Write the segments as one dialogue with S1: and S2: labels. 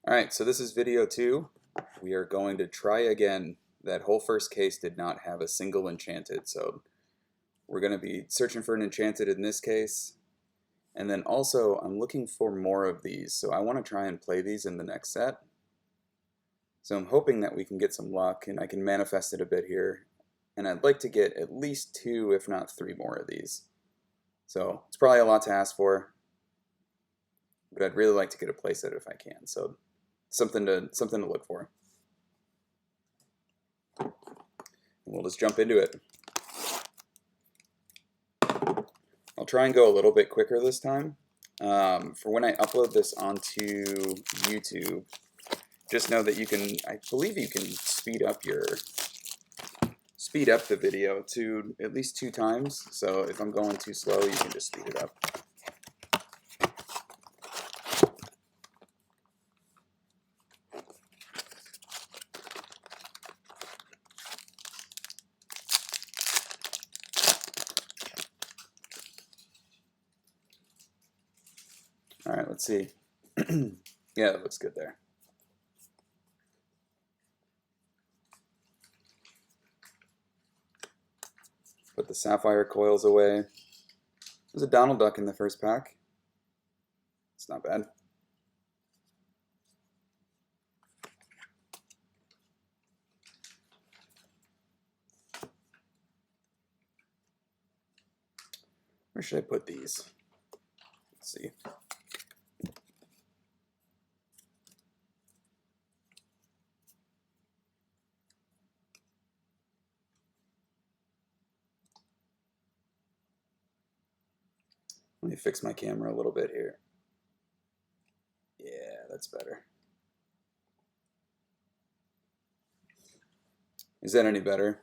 S1: Alright, so this is video 2. We are going to try again. That whole first case did not have a single enchanted, so we're going to be searching for an enchanted in this case. And then also, I'm looking for more of these, so I want to try and play these in the next set. So I'm hoping that we can get some luck, and I can manifest it a bit here. And I'd like to get at least 2, if not 3 more of these. So it's probably a lot to ask for, but I'd really like to get a playset if I can. So something to look for. And we'll just jump into it. I'll try and go a little bit quicker this time. For when I upload this onto YouTube, just know that you can, I believe you can speed up the video to at least 2 times. So if I'm going too slow, you can just speed it up. All right, let's see. Yeah, that looks good there. Put the sapphire coils away. There's a Donald Duck in the first pack. It's not bad. Where should I put these? Let's see. Let me fix my camera a little bit here. Yeah, that's better. Is that any better?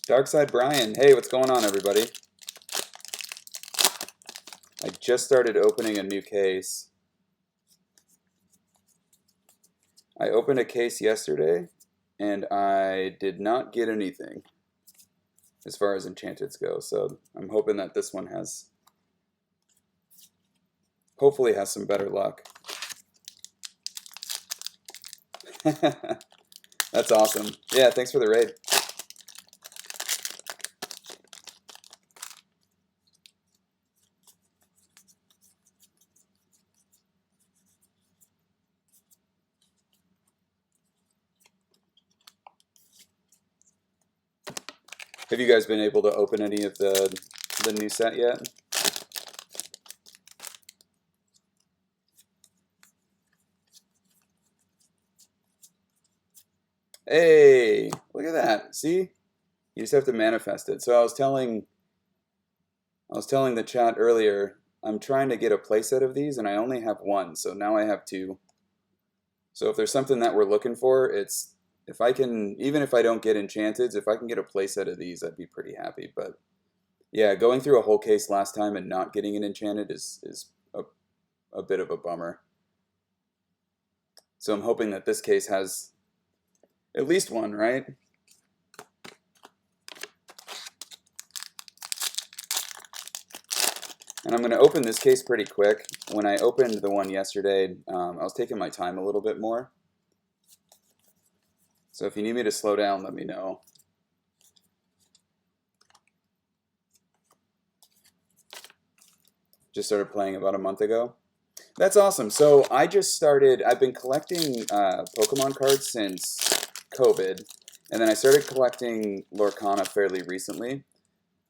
S1: Darkside Brian, hey, what's going on, everybody? I just started opening a new case. I opened a case yesterday, and I did not get anything as far as enchanteds go, so I'm hoping that this one hopefully has some better luck. That's awesome. Yeah, thanks for the raid. Have you guys been able to open any of the new set yet? Hey, look at that. See? You just have to manifest it. So I was telling the chat earlier, I'm trying to get a playset of these and I only have 1, so now I have 2. So if there's something that we're looking for, it's if I can, even if I don't get enchanteds, if I can get a playset of these, I'd be pretty happy. But yeah, going through a whole case last time and not getting an enchanted is a bit of a bummer. So I'm hoping that this case has at least 1, right? And I'm going to open this case pretty quick. When I opened the one yesterday, I was taking my time a little bit more. So if you need me to slow down, let me know. Just started playing about a month ago. That's awesome. So I just started, I've been collecting Pokemon cards since COVID. And then I started collecting Lorcana fairly recently.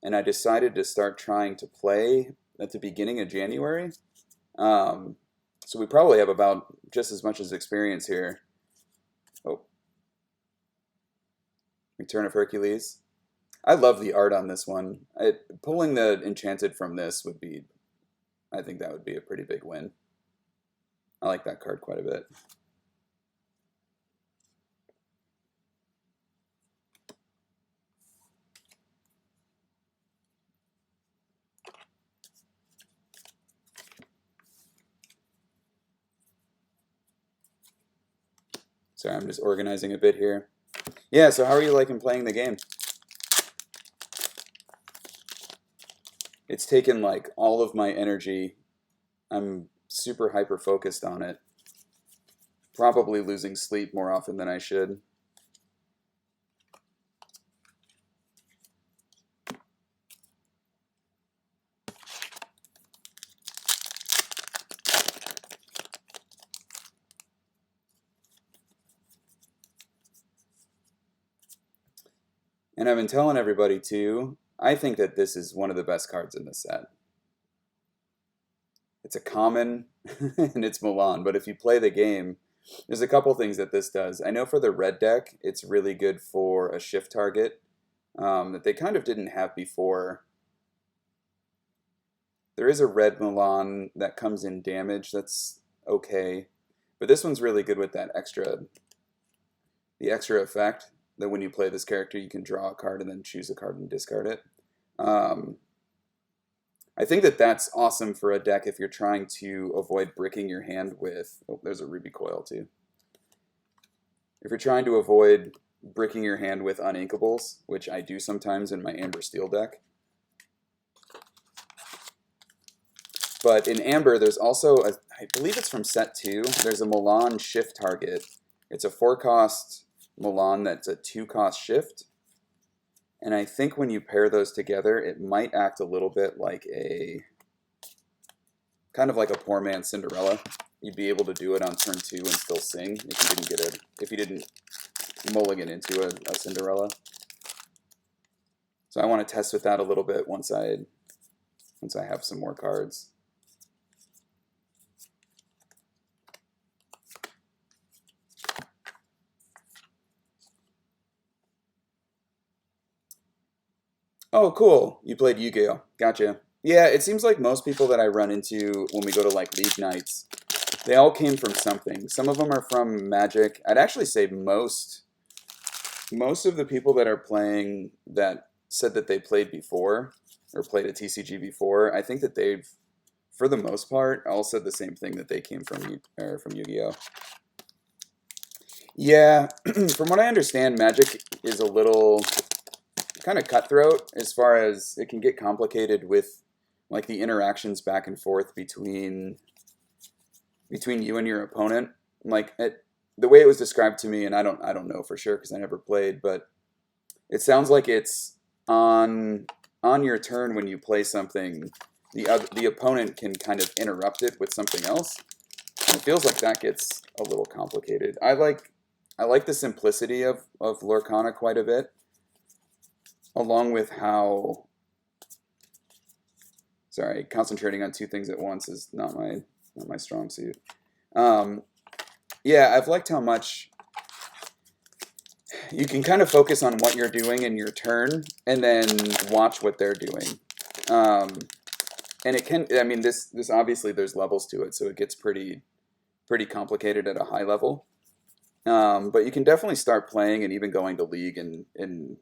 S1: And I decided to start trying to play at the beginning of January. So we probably have about just as much as experience here. Oh. Return of Hercules. I love the art on this one. Pulling the Enchanted from this would be, I think that would be a pretty big win. I like that card quite a bit. Sorry, I'm just organizing a bit here. Yeah, so how are you liking playing the game? It's taken like all of my energy. I'm super hyper focused on it. Probably losing sleep more often than I should. And I've been telling everybody too, I think that this is one of the best cards in the set. It's a common and it's Milan, but if you play the game, there's a couple things that this does. I know for the red deck, it's really good for a shift target that they kind of didn't have before. There is a red Milan that comes in damage that's okay, but this one's really good with that the extra effect that when you play this character, you can draw a card and then choose a card and discard it. I think that that's awesome for a deck if you're trying to avoid bricking your hand with... Oh, there's a Ruby Coil too. If you're trying to avoid bricking your hand with Uninkables, which I do sometimes in my Amber Steel deck. But in Amber, there's also, I believe it's from set 2, there's a Milan shift target. It's a 4-cost Milan that's a 2-cost shift. And I think when you pair those together, it might act a little bit like kind of like a poor man's Cinderella. You'd be able to do it on turn 2 and still sing if you didn't mulligan into a Cinderella. So I want to test with that a little bit once I have some more cards. Oh, cool. You played Yu-Gi-Oh! Gotcha. Yeah, it seems like most people that I run into when we go to like League nights, they all came from something. Some of them are from Magic. I'd actually say most of the people that are playing that said that they played before or played a TCG before, I think that they've, for the most part, all said the same thing, that they came from Yu-Gi-Oh! Yeah, from what I understand, Magic is a little kind of cutthroat as far as it can get complicated with like the interactions back and forth between you and your opponent. Like the way it was described to me, and I don't know for sure because I never played, but it sounds like it's on your turn when you play something, the opponent can kind of interrupt it with something else. And it feels like that gets a little complicated. I like the simplicity of Lorcana quite a bit, along with how, sorry, concentrating on two things at once is not my strong suit. Yeah, I've liked how much you can kind of focus on what you're doing in your turn and then watch what they're doing. And it can, I mean, this obviously there's levels to it, so it gets pretty complicated at a high level. But you can definitely start playing and even going to League and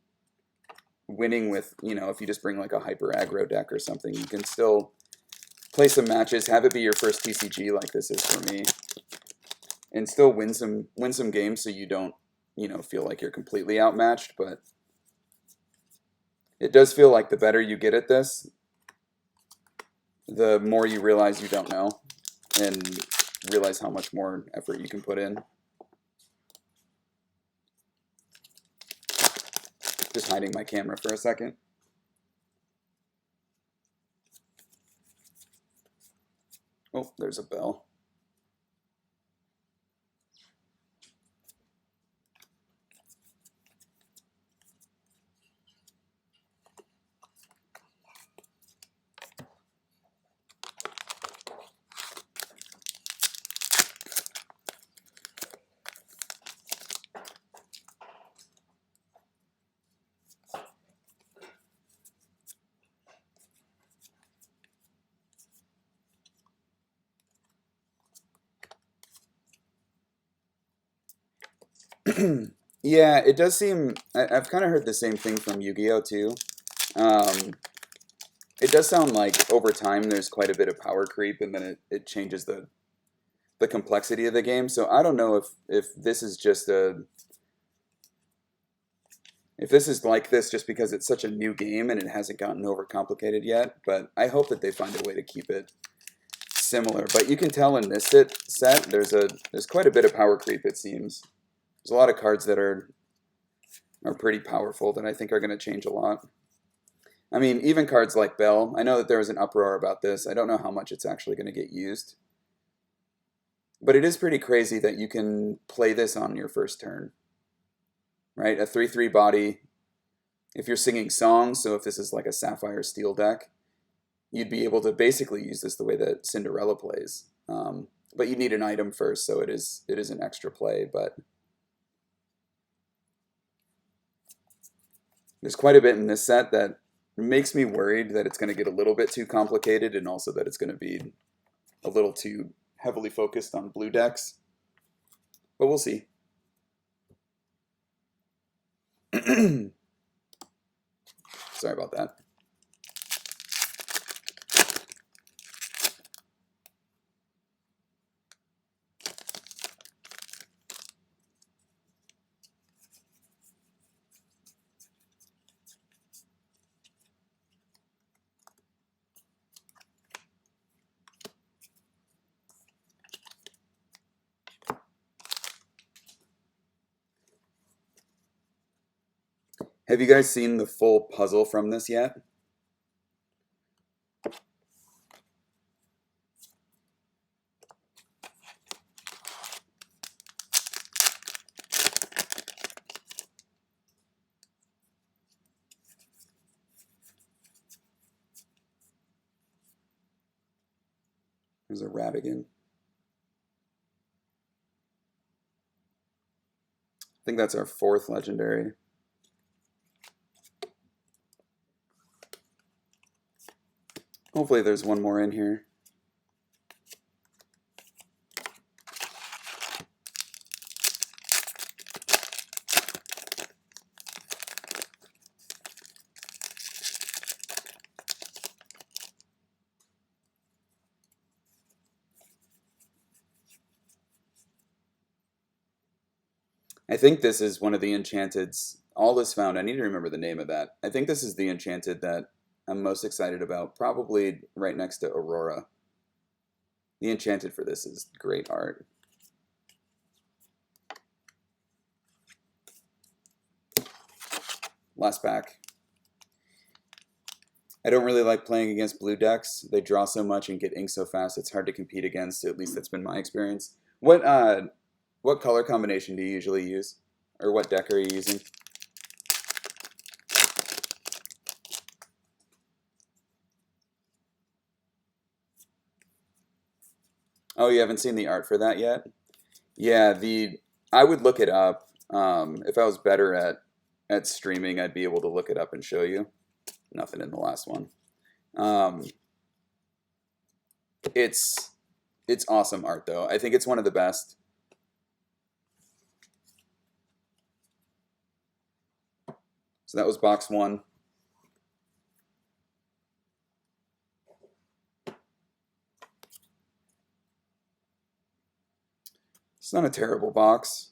S1: winning with, you know, if you just bring like a hyper aggro deck or something, you can still play some matches, have it be your first TCG like this is for me, and still win some games so you don't, you know, feel like you're completely outmatched. But it does feel like the better you get at this, the more you realize you don't know and realize how much more effort you can put in. Just hiding my camera for a second. Oh, there's a bell. Yeah, it does seem, I've kind of heard the same thing from Yu-Gi-Oh! Too. It does sound like over time there's quite a bit of power creep, and then it changes the the complexity of the game. So I don't know if this is just if this is like this just because it's such a new game and it hasn't gotten overcomplicated yet, but I hope that they find a way to keep it similar. But you can tell in this set there's quite a bit of power creep, it seems. There's a lot of cards that are pretty powerful that I think are going to change a lot. I mean, even cards like Bell, I know that there was an uproar about this. I don't know how much it's actually going to get used. But it is pretty crazy that you can play this on your first turn. Right? A 3/3 body. If you're singing songs, so if this is like a Sapphire Steel deck, you'd be able to basically use this the way that Cinderella plays. But you need an item first, so it is an extra play. But there's quite a bit in this set that makes me worried that it's going to get a little bit too complicated, and also that it's going to be a little too heavily focused on blue decks. But we'll see. Sorry about that. Have you guys seen the full puzzle from this yet? There's a Radigan. I think that's our 4th legendary. Hopefully there's one more in here. I think this is one of the Enchanteds. All is found. I need to remember the name of that. I think this is the Enchanted that I'm most excited about, probably right next to Aurora. The Enchanted for this is great art. Last pack. I don't really like playing against blue decks. They draw so much and get ink so fast, it's hard to compete against. At least that's been my experience. What color combination do you usually use? Or what deck are you using? Oh, you haven't seen the art for that yet? Yeah, I would look it up. If I was better at streaming, I'd be able to look it up and show you. Nothing in the last one. It's awesome art, though. I think it's one of the best. So that was box 1. It's not a terrible box.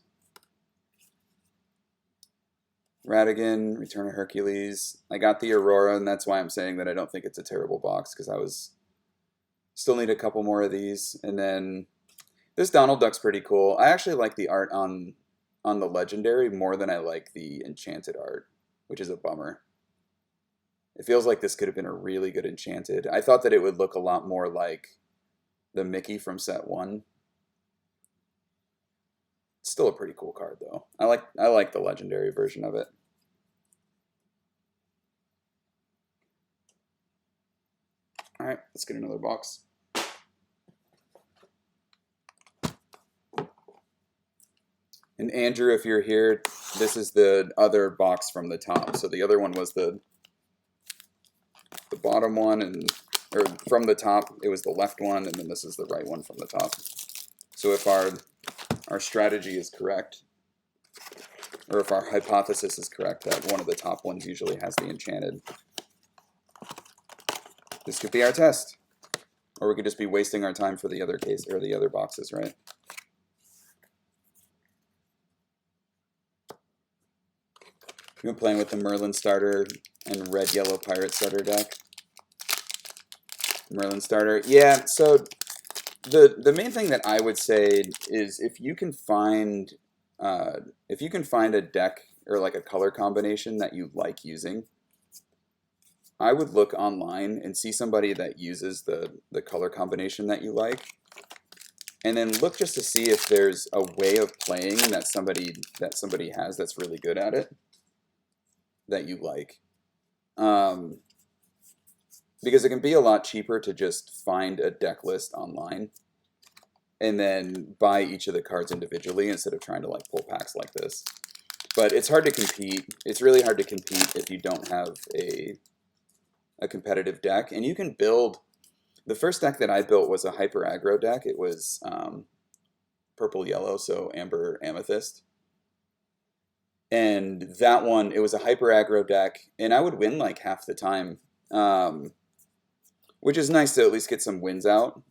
S1: Radigan, Return of Hercules. I got the Aurora, and that's why I'm saying that I don't think it's a terrible box, because still need a couple more of these. And then this Donald Duck's pretty cool. I actually like the art on the Legendary more than I like the Enchanted art, which is a bummer. It feels like this could have been a really good Enchanted. I thought that it would look a lot more like the Mickey from set 1. It's still a pretty cool card, though. I like the Legendary version of it. All right, let's get another box. And Andrew, if you're here, this is the other box from the top. So the other one was the bottom one, or from the top, it was the left one, and then this is the right one from the top. So if our strategy is correct, or if our hypothesis is correct that one of the top ones usually has the Enchanted, this could be our test. Or we could just be wasting our time for the other case or the other boxes, right? I've been playing with the Merlin starter and red-yellow pirate starter deck. Merlin starter, yeah. So the main thing that I would say is if you can find a deck or like a color combination that you like using, I would look online and see somebody that uses the color combination that you like, and then look just to see if there's a way of playing that somebody has that's really good at it that you like. Because it can be a lot cheaper to just find a deck list online and then buy each of the cards individually instead of trying to like pull packs like this. But it's hard to compete. It's really hard to compete if you don't have a competitive deck. And you can build, the first deck that I built was a hyper aggro deck. It was purple yellow, so amber amethyst. And that one, it was a hyper aggro deck, and I would win like half the time, which is nice to at least get some wins out.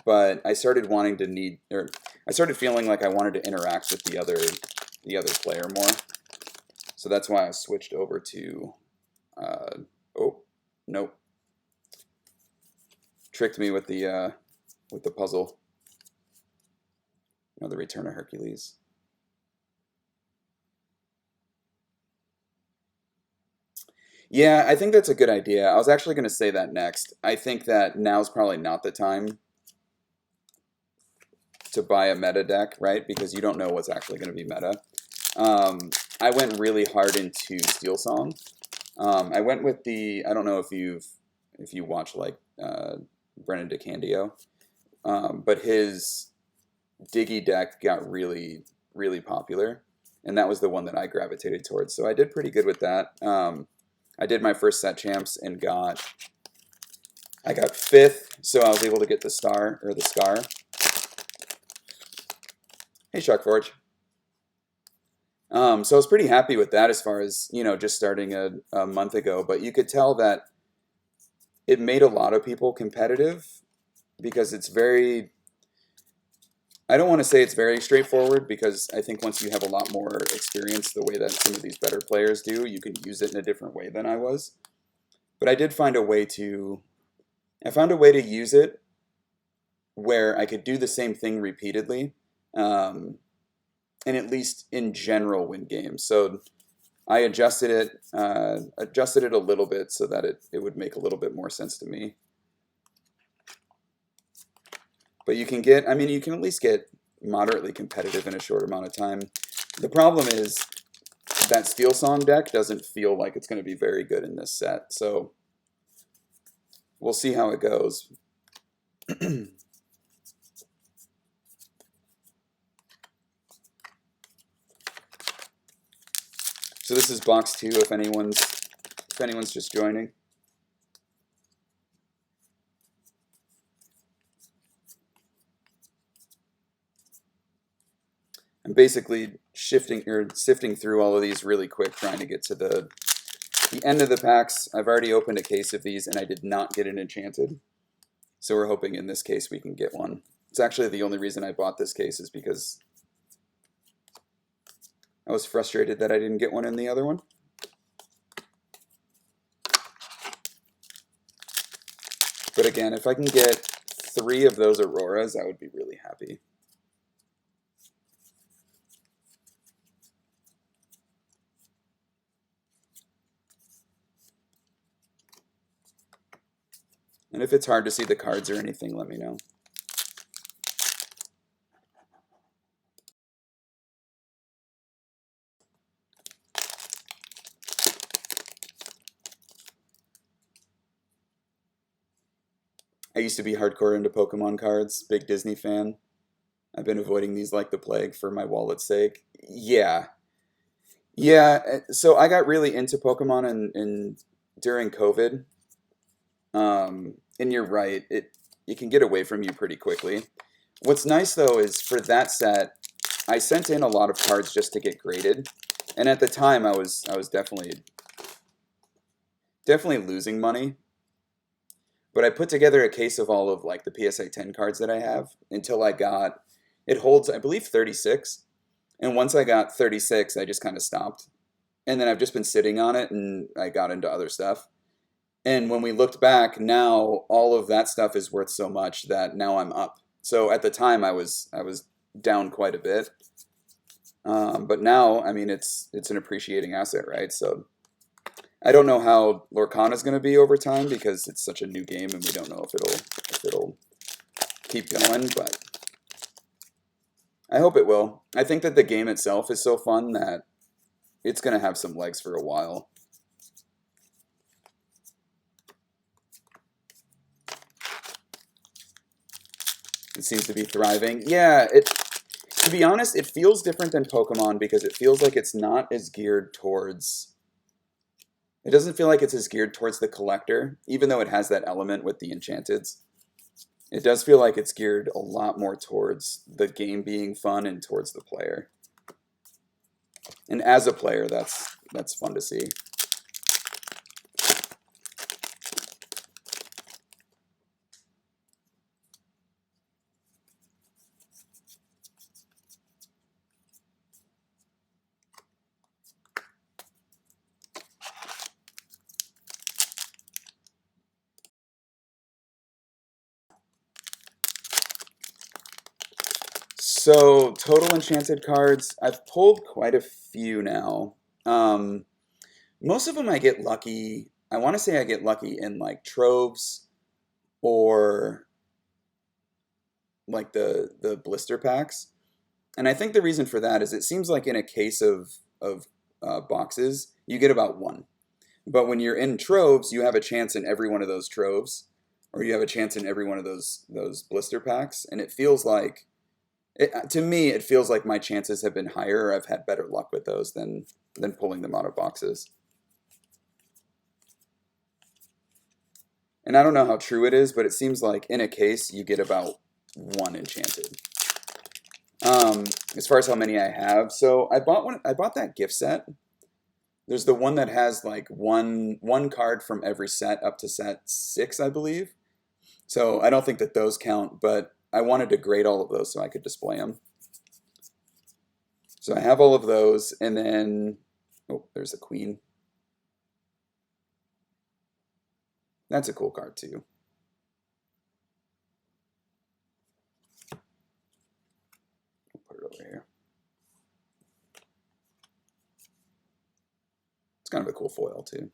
S1: But I started wanting to I started feeling like I wanted to interact with the other player more. So that's why I switched over to, oh, nope. Tricked me with the puzzle. The Return of Hercules. Yeah, I think that's a good idea. I was actually going to say that next. I think that now's probably not the time to buy a meta deck, right? Because you don't know what's actually going to be meta. I went really hard into Steel Song. I went with I don't know if you watch like Brennan DeCandio, but his Diggy deck got really, really popular, and that was the one that I gravitated towards. So I did pretty good with that. I did my first set champs and I got 5th, so I was able to get the star or the scar. Hey, Sharkforge. So I was pretty happy with that as far as, just starting a month ago. But you could tell that it made a lot of people competitive because it's very, I don't want to say it's very straightforward, because I think once you have a lot more experience the way that some of these better players do, you can use it in a different way than I was. But I did find a way to, use it where I could do the same thing repeatedly, and at least in general win games. So I adjusted it a little bit so that it would make a little bit more sense to me. But you can get, you can at least get moderately competitive in a short amount of time. The problem is that Steel Song deck doesn't feel like it's going to be very good in this set. So we'll see how it goes. So this is box 2 if anyone's just joining. I'm basically sifting through all of these really quick, trying to get to the end of the packs. I've already opened a case of these, and I did not get an Enchanted. So we're hoping in this case we can get one. It's actually the only reason I bought this case is because I was frustrated that I didn't get one in the other one. But again, if I can get 3 of those Auroras, I would be really happy. And if it's hard to see the cards or anything, let me know. I used to be hardcore into Pokemon cards, big Disney fan. I've been avoiding these like the plague for my wallet's sake. Yeah. Yeah, so I got really into Pokemon during COVID. And you're right, it can get away from you pretty quickly. What's nice though is for that set, I sent in a lot of cards just to get graded, and at the time I was definitely losing money. But I put together a case of all of like the PSA 10 cards that I have until I got, it holds, I believe, 36. And once I got 36, I just kind of stopped. And then I've just been sitting on it and I got into other stuff. And when we looked back, now all of that stuff is worth so much that now I'm up. So at the time I was down quite a bit. But now, I mean, it's an appreciating asset, right? So I don't know how Lorcana is going to be over time because it's such a new game and we don't know if it'll keep going, but I hope it will. I think that the game itself is so fun that it's going to have some legs for a while. It seems to be thriving. Yeah, to be honest, it feels different than Pokemon because it feels like it's not as geared towards... It doesn't feel like it's as geared towards the collector, even though it has that element with the Enchanteds. It does feel like it's geared a lot more towards the game being fun and towards the player. And as a player, that's fun to see. So, total enchanted cards, I've pulled quite a few now. Most of them I get lucky. I want to say I get lucky in like troves or like the blister packs. And I think the reason for that is it seems like in a case of boxes, you get about one. But when you're in troves, you have a chance in every one of those troves, or you have a chance in every one of those blister packs. And it feels like, to me, it feels like my chances have been higher, or I've had better luck with those than pulling them out of boxes. And I don't know how true it is, but it seems like in a case, you get about one enchanted. As far as how many I have, so I bought that gift set. There's the one that has like one card from every set up to set 6, I believe. So I don't think that those count, but I wanted to grade all of those so I could display them. So I have all of those, and then, oh, there's a queen. That's a cool card too. I'll put it over here. It's kind of a cool foil too.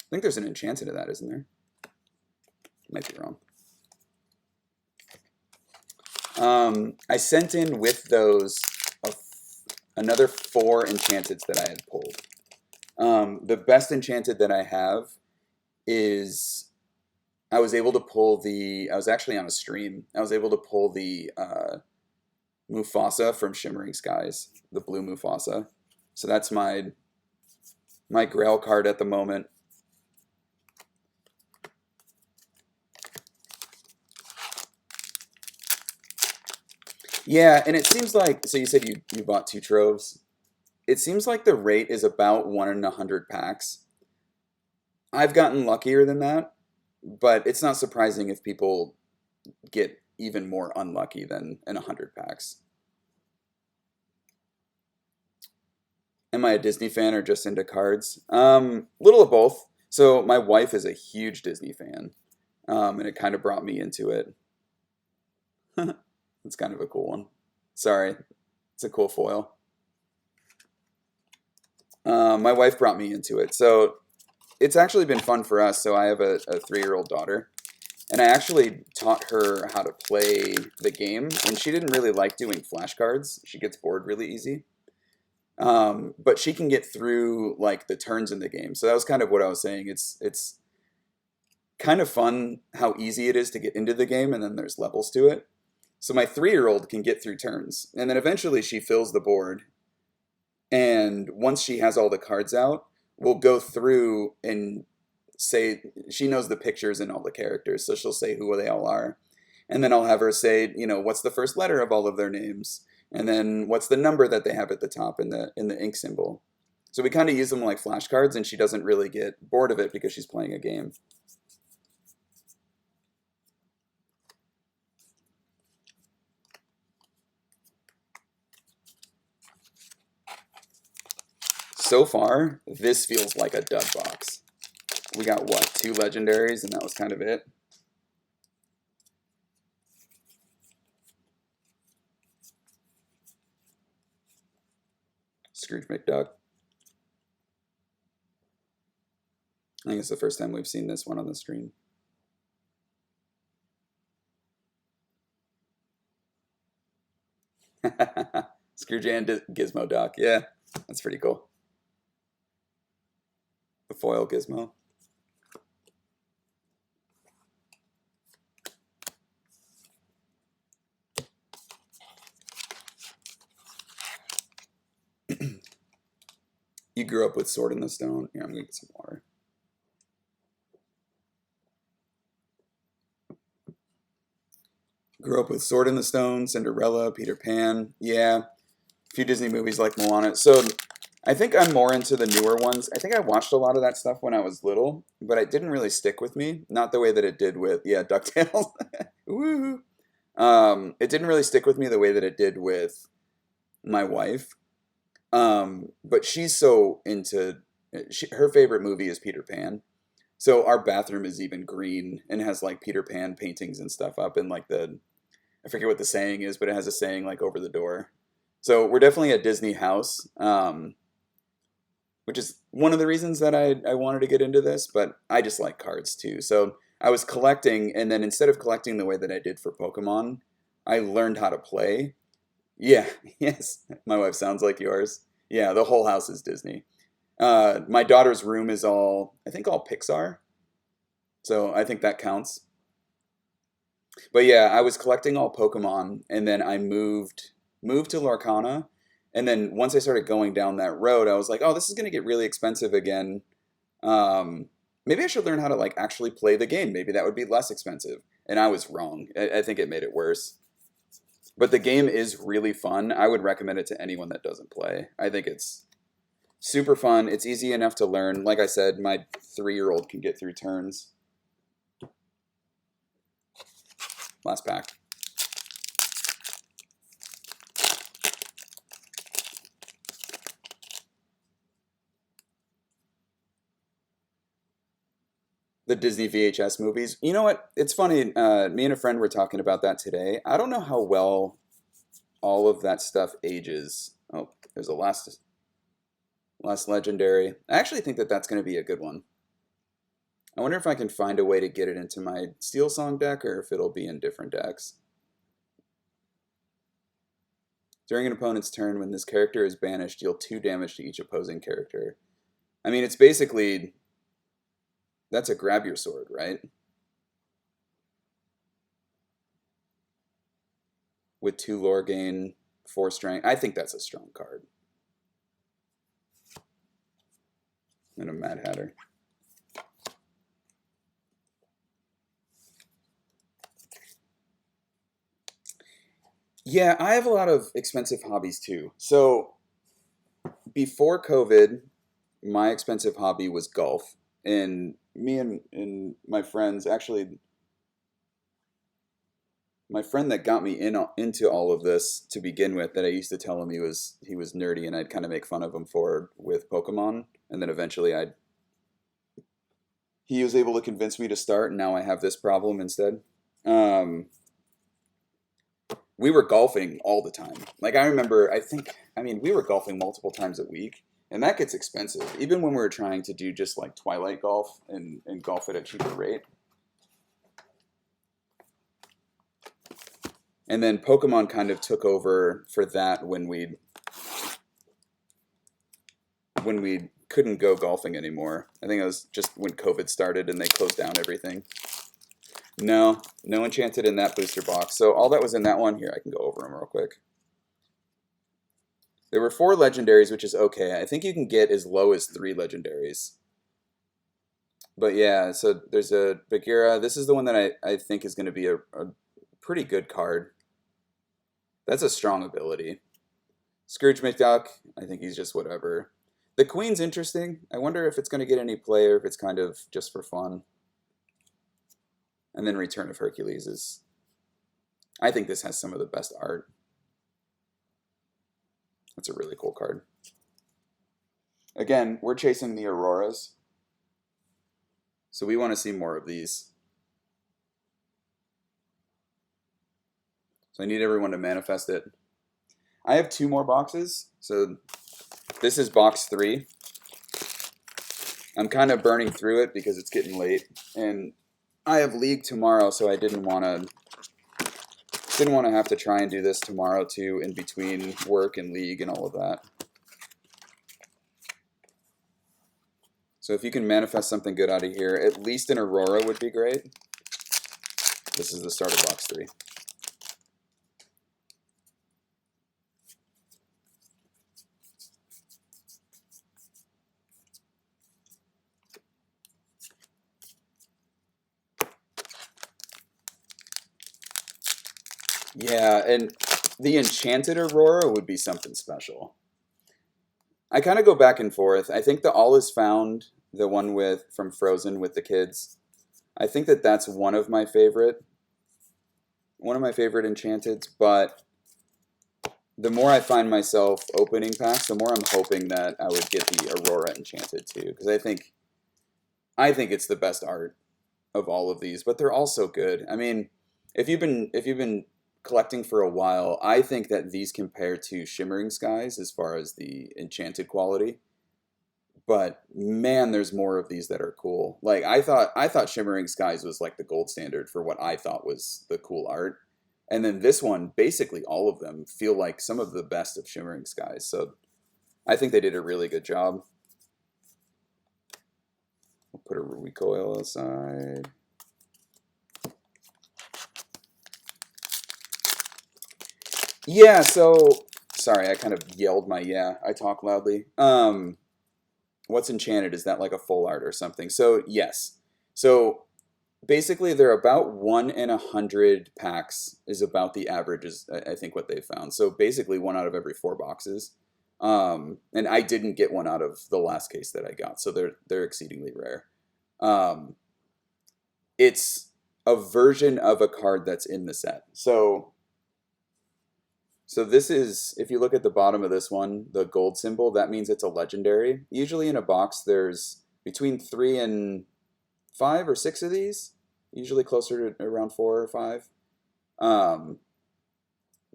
S1: I think there's an Enchanted of that, isn't there? Might be wrong. I sent in with those another 4 Enchanteds that I had pulled. The best Enchanted that I have is I was able to pull I was actually on a stream. I was able to pull the Mufasa from Shimmering Skies, the blue Mufasa. So that's my Grail card at the moment. Yeah, and it seems like, so you said you bought 2 troves. It seems like the rate is about 1 in 100 packs. I've gotten luckier than that, but it's not surprising if people get even more unlucky than in 100 packs. Am I a Disney fan or just into cards? Little of both. So my wife is a huge Disney fan, and it kind of brought me into it. It's kind of a cool one. Sorry, it's a cool foil. My wife brought me into it, so it's actually been fun for us. So I have a 3-year-old daughter, and I actually taught her how to play the game, and she didn't really like doing flashcards. She gets bored really easy. But she can get through like the turns in the game. So that was kind of what I was saying. It's kind of fun how easy it is to get into the game, and then there's levels to it. So my 3-year-old can get through turns, and then eventually she fills the board. And once she has all the cards out, we'll go through and say, she knows the pictures and all the characters, so she'll say who they all are. And then I'll have her say, what's the first letter of all of their names? And then what's the number that they have at the top in the ink symbol? So we kind of use them like flashcards, and she doesn't really get bored of it because she's playing a game. So far, this feels like a dud box. We got, what, 2 legendaries, and that was kind of it? Scrooge McDuck. I think it's the first time we've seen this one on the screen. Scrooge and Gizmo Doc. Yeah, that's pretty cool. The foil Gizmo. You grew up with Sword in the Stone. Here, I'm gonna get some water. Grew up with Sword in the Stone, Cinderella, Peter Pan. Yeah, a few Disney movies like Moana. So I think I'm more into the newer ones. I think I watched a lot of that stuff when I was little, but it didn't really stick with me. Not the way that it did with, yeah, DuckTales. Woo! It didn't really stick with me the way that it did with my wife. But she's so into, her favorite movie is Peter Pan. So our bathroom is even green and has like Peter Pan paintings and stuff up in like I forget what the saying is, but it has a saying like over the door. So we're definitely a Disney house, which is one of the reasons that I wanted to get into this, but I just like cards too. So I was collecting, and then instead of collecting the way that I did for Pokemon, I learned how to play. Yeah, yes, my wife sounds like yours. Yeah, the whole house is Disney. My daughter's room is I think all Pixar, so I think that counts. But yeah, I was collecting all Pokemon, and then I moved to Lorcana, and then once I started going down that road, I was like, oh, this is gonna get really expensive again. Um, Maybe I should learn how to like actually play the game. Maybe that would be less expensive. And I was wrong. I think it made it worse. But the game is really fun. I would recommend it to anyone that doesn't play. I think it's super fun. It's easy enough to learn. Like I said, my 3-year-old can get through turns. Last pack. The Disney VHS movies. You know what? It's funny. Me and a friend were talking about that today. I don't know how well all of that stuff ages. Oh, there's a last legendary. I actually think that that's going to be a good one. I wonder if I can find a way to get it into my Steel Song deck or if it'll be in different decks. During an opponent's turn, when this character is banished, deal 2 damage to each opposing character. I mean, it's basically, that's a grab your sword, right? With 2 lore gain, 4 strength. I think that's a strong card. And a Mad Hatter. Yeah, I have a lot of expensive hobbies too. So before COVID, my expensive hobby was golf. And me and my friends, actually, my friend that got me into all of this to begin with, that I used to tell him he was nerdy and I'd kind of make fun of him for with Pokemon, and then eventually he was able to convince me to start, and now I have this problem instead. Um, we were golfing all the time. Like I remember, I mean, we were golfing multiple times a week, and that gets expensive. Even when we were trying to do just like Twilight golf and golf at a cheaper rate. And then Pokemon kind of took over for that when we couldn't go golfing anymore. I think it was just when COVID started and they closed down everything. No Enchanted in that booster box. So all that was in that one, here, I can go over them real quick. There were 4 legendaries, which is okay. I think you can get as low as 3 legendaries. But yeah, so there's a Bagheera. This is the one that I think is going to be a pretty good card. That's a strong ability. Scrooge McDuck, I think he's just whatever. The Queen's interesting. I wonder if it's going to get any play or if it's kind of just for fun. And then Return of Hercules is... I think this has some of the best art. That's a really cool card. Again, we're chasing the Auroras, so we want to see more of these. So I need everyone to manifest it. I have 2 more boxes, so this is box 3. I'm kind of burning through it because it's getting late, and I have league tomorrow, so I didn't want to have to try and do this tomorrow too, in between work and league and all of that. So if you can manifest something good out of here, at least an Aurora would be great. This is the start of box 3. Yeah, and the Enchanted Aurora would be something special. I kind of go back and forth. I think the All Is Found, the one with from Frozen with the kids, I think that that's one of my favorite Enchanteds, but the more I find myself opening packs, the more I'm hoping that I would get the Aurora Enchanted too, because I think it's the best art of all of these, but they're all so good. I mean, if you've been collecting for a while, I think that these compare to Shimmering Skies as far as the enchanted quality. But man, there's more of these that are cool. Like I thought Shimmering Skies was like the gold standard for what I thought was the cool art. And then this one, basically all of them feel like some of the best of Shimmering Skies. So I think they did a really good job. We'll put a recoil aside. Yeah, so sorry, I kind of yelled my yeah. I talk loudly. What's Enchanted? Is that like a full art or something? So yes. So basically, they're about 1 in 100 packs is about the average. Is I think what they found. So basically, 1 out of every 4 boxes. And I didn't get one out of the last case that I got, so they're exceedingly rare. Um, it's a version of a card that's in the set. So this is, if you look at the bottom of this one, the gold symbol, that means it's a legendary. Usually in a box, there's between 3 and 5 or 6 of these. Usually closer to around 4 or 5.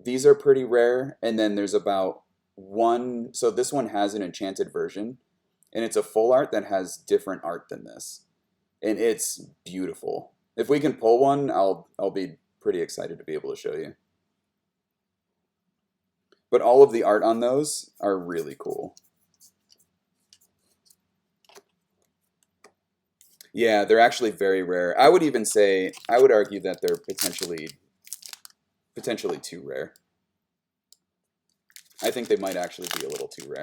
S1: These are pretty rare, and then there's about 1. So this one has an enchanted version, and it's a full art that has different art than this, and it's beautiful. If we can pull one, I'll be pretty excited to be able to show you. But all of the art on those are really cool. Yeah, they're actually very rare. I would even say, I would argue that they're potentially too rare. I think they might actually be a little too rare.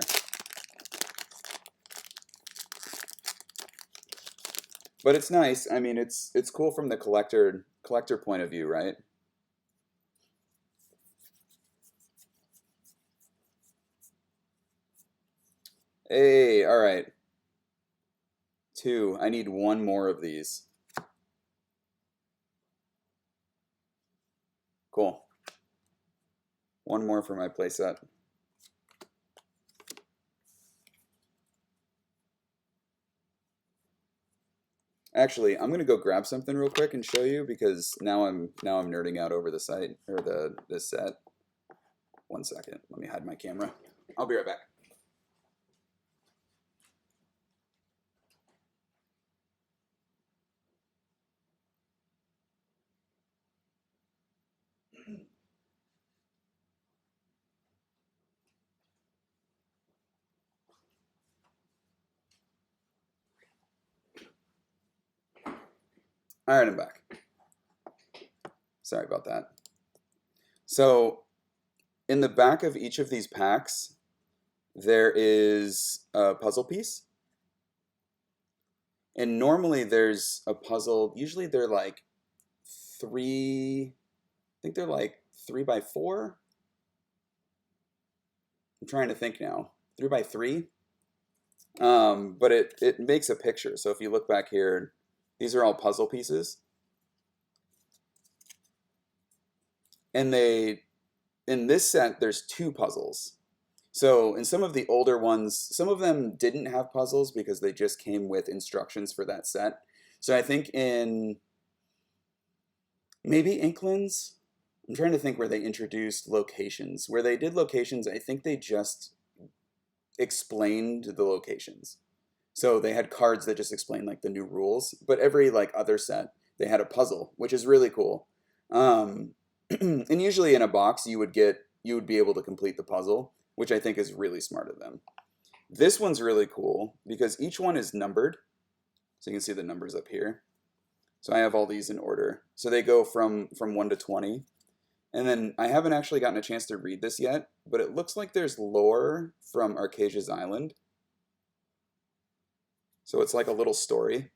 S1: But it's nice. I mean, it's cool from the collector point of view, right? Hey, all right. 2. I need 1 more of these. Cool. 1 more for my playset. Actually, I'm gonna go grab something real quick and show you, because now I'm nerding out over the site or this set. 1 second. Let me hide my camera. I'll be right back. All right, I'm back. Sorry about that. So in the back of each of these packs, there is a puzzle piece. And normally there's a puzzle, usually they're like 3, I think they're like 3 by 4. I'm trying to think now. 3 by 3. But it makes a picture. So if you look back here, these are all puzzle pieces. And in this set, there's 2 puzzles. So in some of the older ones, some of them didn't have puzzles because they just came with instructions for that set. So I think in maybe Inklands, I'm trying to think where they introduced locations. Where they did locations, I think they just explained the locations. So they had cards that just explained like the new rules, but every like other set, they had a puzzle, which is really cool. Um, and usually in a box, you would be able to complete the puzzle, which I think is really smart of them. This one's really cool because each one is numbered. So you can see the numbers up here. So I have all these in order. So they go from 1 to 20. And then I haven't actually gotten a chance to read this yet, but it looks like there's lore from Archazia's Island. So it's like a little story.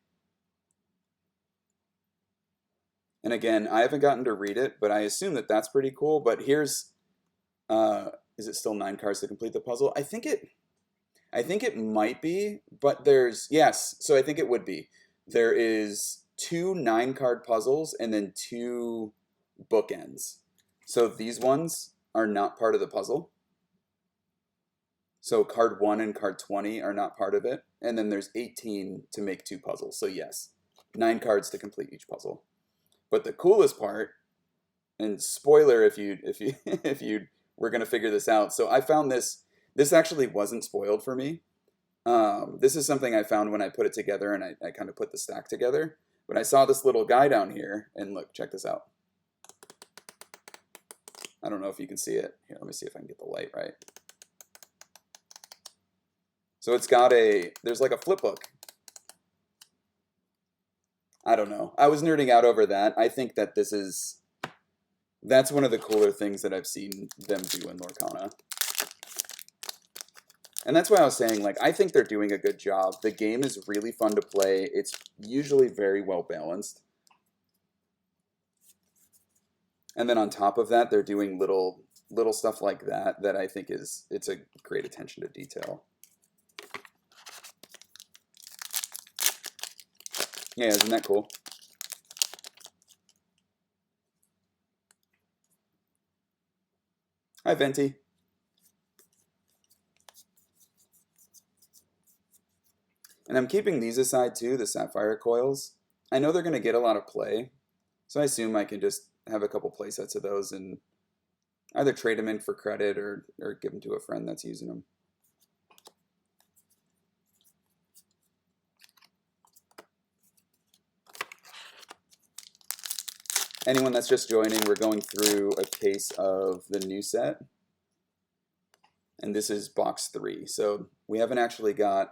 S1: And again, I haven't gotten to read it, but I assume that that's pretty cool. But here's, is it still 9 cards to complete the puzzle? I think it might be, but yes, so I think it would be. There is 2 9-card puzzles and then 2 bookends. So these ones are not part of the puzzle. So card 1 and card 20 are not part of it. And then there's 18 to make 2 puzzles. So yes, 9 cards to complete each puzzle. But the coolest part, and spoiler if you if you were gonna figure this out. So I found this. This actually wasn't spoiled for me. This is something I found when I put it together and I kind of put the stack together. But I saw this little guy down here, and look, check this out. I don't know if you can see it. Here, let me see if I can get the light right. So it's got there's like a flip book. I don't know. I was nerding out over that. I think that that's one of the cooler things that I've seen them do in Lorcana. And that's why I was saying, like, I think they're doing a good job. The game is really fun to play. It's usually very well balanced. And then on top of that, they're doing little stuff like that I think it's a great attention to detail. Yeah, isn't that cool? Hi, Venti. And I'm keeping these aside too, the sapphire coils. I know they're going to get a lot of play, so I assume I can just have a couple play sets of those and either trade them in for credit or give them to a friend that's using them. Anyone that's just joining, we're going through a case of the new set. And this is box 3. So we haven't actually got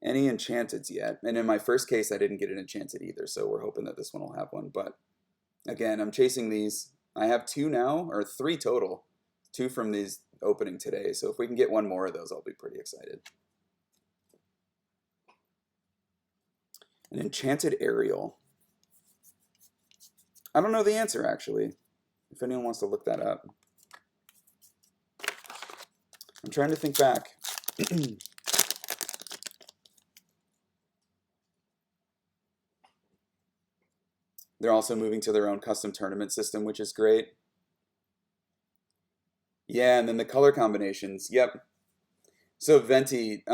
S1: any Enchanteds yet. And in my first case, I didn't get an Enchanted either. So we're hoping that this one will have one. But again, I'm chasing these. I have 2 now, or 3 total. 2 from these opening today. So if we can get one more of those, I'll be pretty excited. An Enchanted Aerial. I don't know the answer, actually, if anyone wants to look that up. I'm trying to think back. They're also moving to their own custom tournament system, which is great. Yeah, and then the color combinations. Yep. So Venti,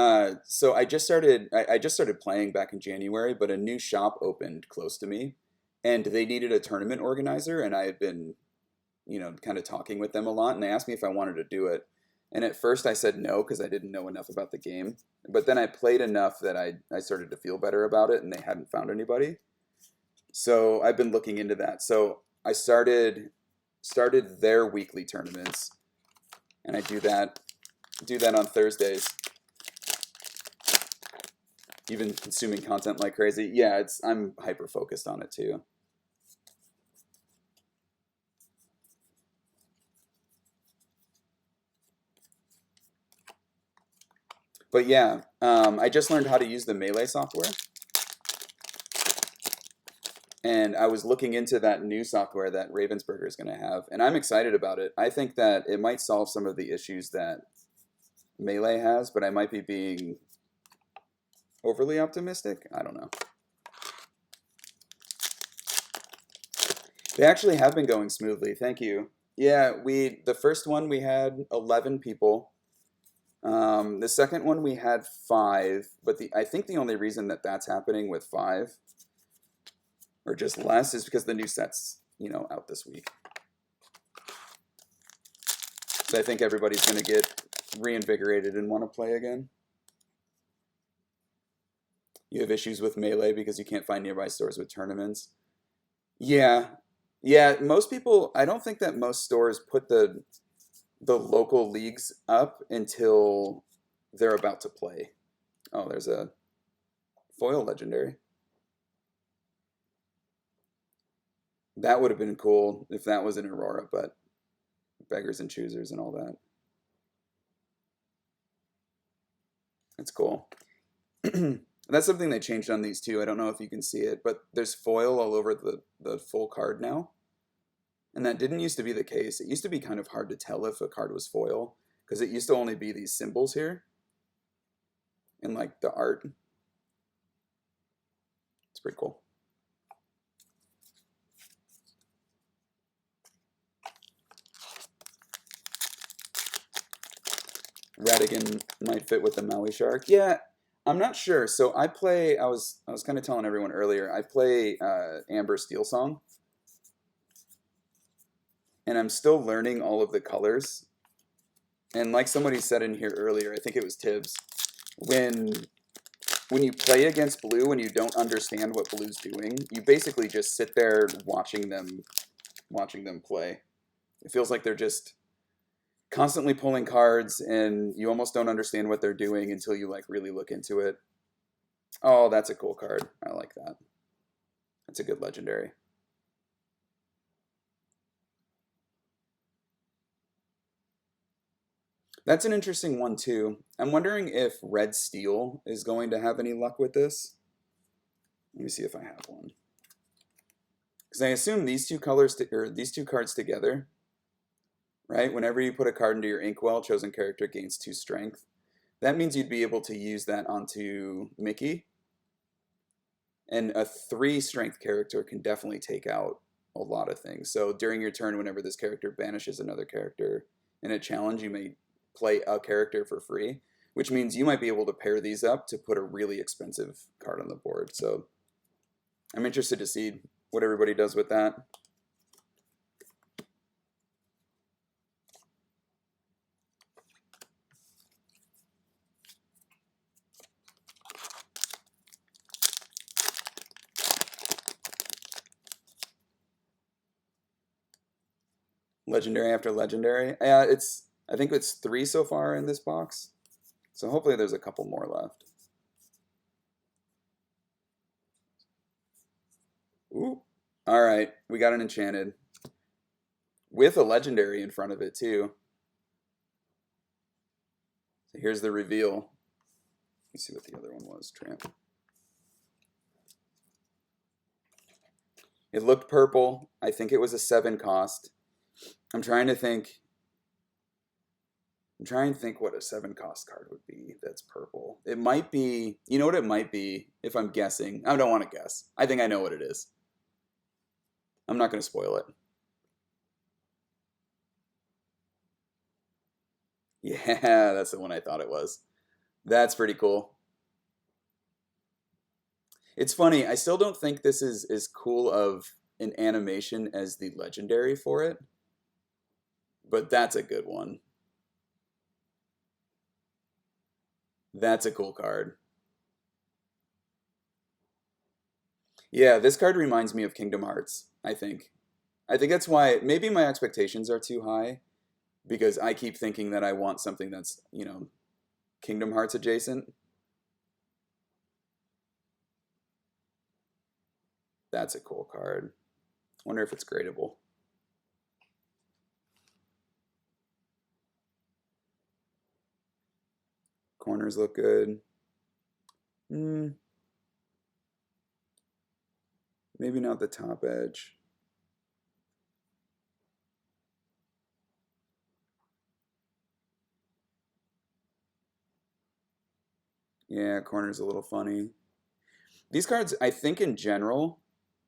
S1: so I just started playing back in January, but a new shop opened close to me, and they needed a tournament organizer, and I had been, kind of talking with them a lot, and they asked me if I wanted to do it. And at first I said no because I didn't know enough about the game. But then I played enough that I started to feel better about it, and they hadn't found anybody. So I've been looking into that. So I started their weekly tournaments, and I do that on Thursdays. Even consuming content like crazy. Yeah, I'm hyper focused on it too. But yeah, I just learned how to use the Melee software. And I was looking into that new software that Ravensburger is going to have, and I'm excited about it. I think that it might solve some of the issues that Melee has, but I might be being overly optimistic. I don't know. They actually have been going smoothly. Thank you. Yeah, the first one we had 11 people. The second one we had 5, but I think the only reason that that's happening with 5 or just less is because the new set's, out this week. So I think everybody's going to get reinvigorated and want to play again. You have issues with Melee because you can't find nearby stores with tournaments. Yeah. Yeah, most people, I don't think that most stores put the local leagues up until they're about to play. Oh, there's a foil legendary. That would have been cool if that was in Aurora, but beggars and choosers and all that. That's cool. That's something they changed on these too. I don't know if you can see it, but there's foil all over the full card now. And that didn't used to be the case. It used to be kind of hard to tell if a card was foil because it used to only be these symbols here in like the art. It's pretty cool. Radigan might fit with the Maui Shark. Yeah, I'm not sure. So I play. I was kind of telling everyone earlier. I play Amber Steel Song, and I'm still learning all of the colors. And like somebody said in here earlier, I think it was Tibbs, when you play against blue and you don't understand what blue's doing, you basically just sit there watching them play. It feels like they're just constantly pulling cards and you almost don't understand what they're doing until you like really look into it. Oh, that's a cool card. I like that. That's a good legendary. That's an interesting one too. I'm wondering if Red Steel is going to have any luck with this. Let me see if I have one. Because I assume these two colors or these two cards together, right? Whenever you put a card into your Inkwell, chosen character gains 2 strength. That means you'd be able to use that onto Mickey. And a 3 strength character can definitely take out a lot of things. So during your turn, whenever this character banishes another character in a challenge, you may play a character for free, which means you might be able to pair these up to put a really expensive card on the board. So I'm interested to see what everybody does with that. Legendary after legendary. Yeah, I think it's 3 so far in this box. So hopefully there's a couple more left. Ooh. All right, we got an Enchanted. With a legendary in front of it too. So here's the reveal. Let's see what the other one was. Tramp. It looked purple. I think it was a 7 cost. I'm trying to think what a 7 cost card would be that's purple. It might be, you know what it might be if I'm guessing. I don't want to guess. I think I know what it is. I'm not going to spoil it. Yeah, that's the one I thought it was. That's pretty cool. It's funny, I still don't think this is as cool of an animation as the legendary for it, but that's a good one. That's a cool card. Yeah, this card reminds me of Kingdom Hearts, I think. I think that's why maybe my expectations are too high because I keep thinking that I want something that's, Kingdom Hearts adjacent. That's a cool card. Wonder if it's gradable. Corners look good. Maybe not the top edge. Yeah, corner's a little funny. These cards, I think in general,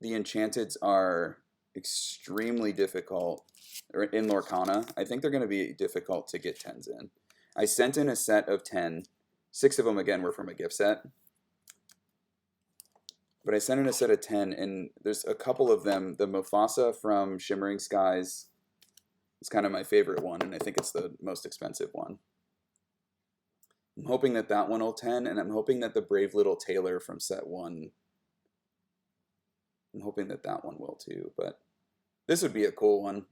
S1: the Enchanteds are extremely difficult, or in Lorcana, I think they're going to be difficult to get 10s in. I sent in a set of 10. 6 of them, again, were from a gift set. But I sent in a set of 10, and there's a couple of them. The Mufasa from Shimmering Skies is kind of my favorite one, and I think it's the most expensive one. I'm hoping that that one will 10, and I'm hoping that the Brave Little Tailor from set 1, I'm hoping that that one will too, but this would be a cool one.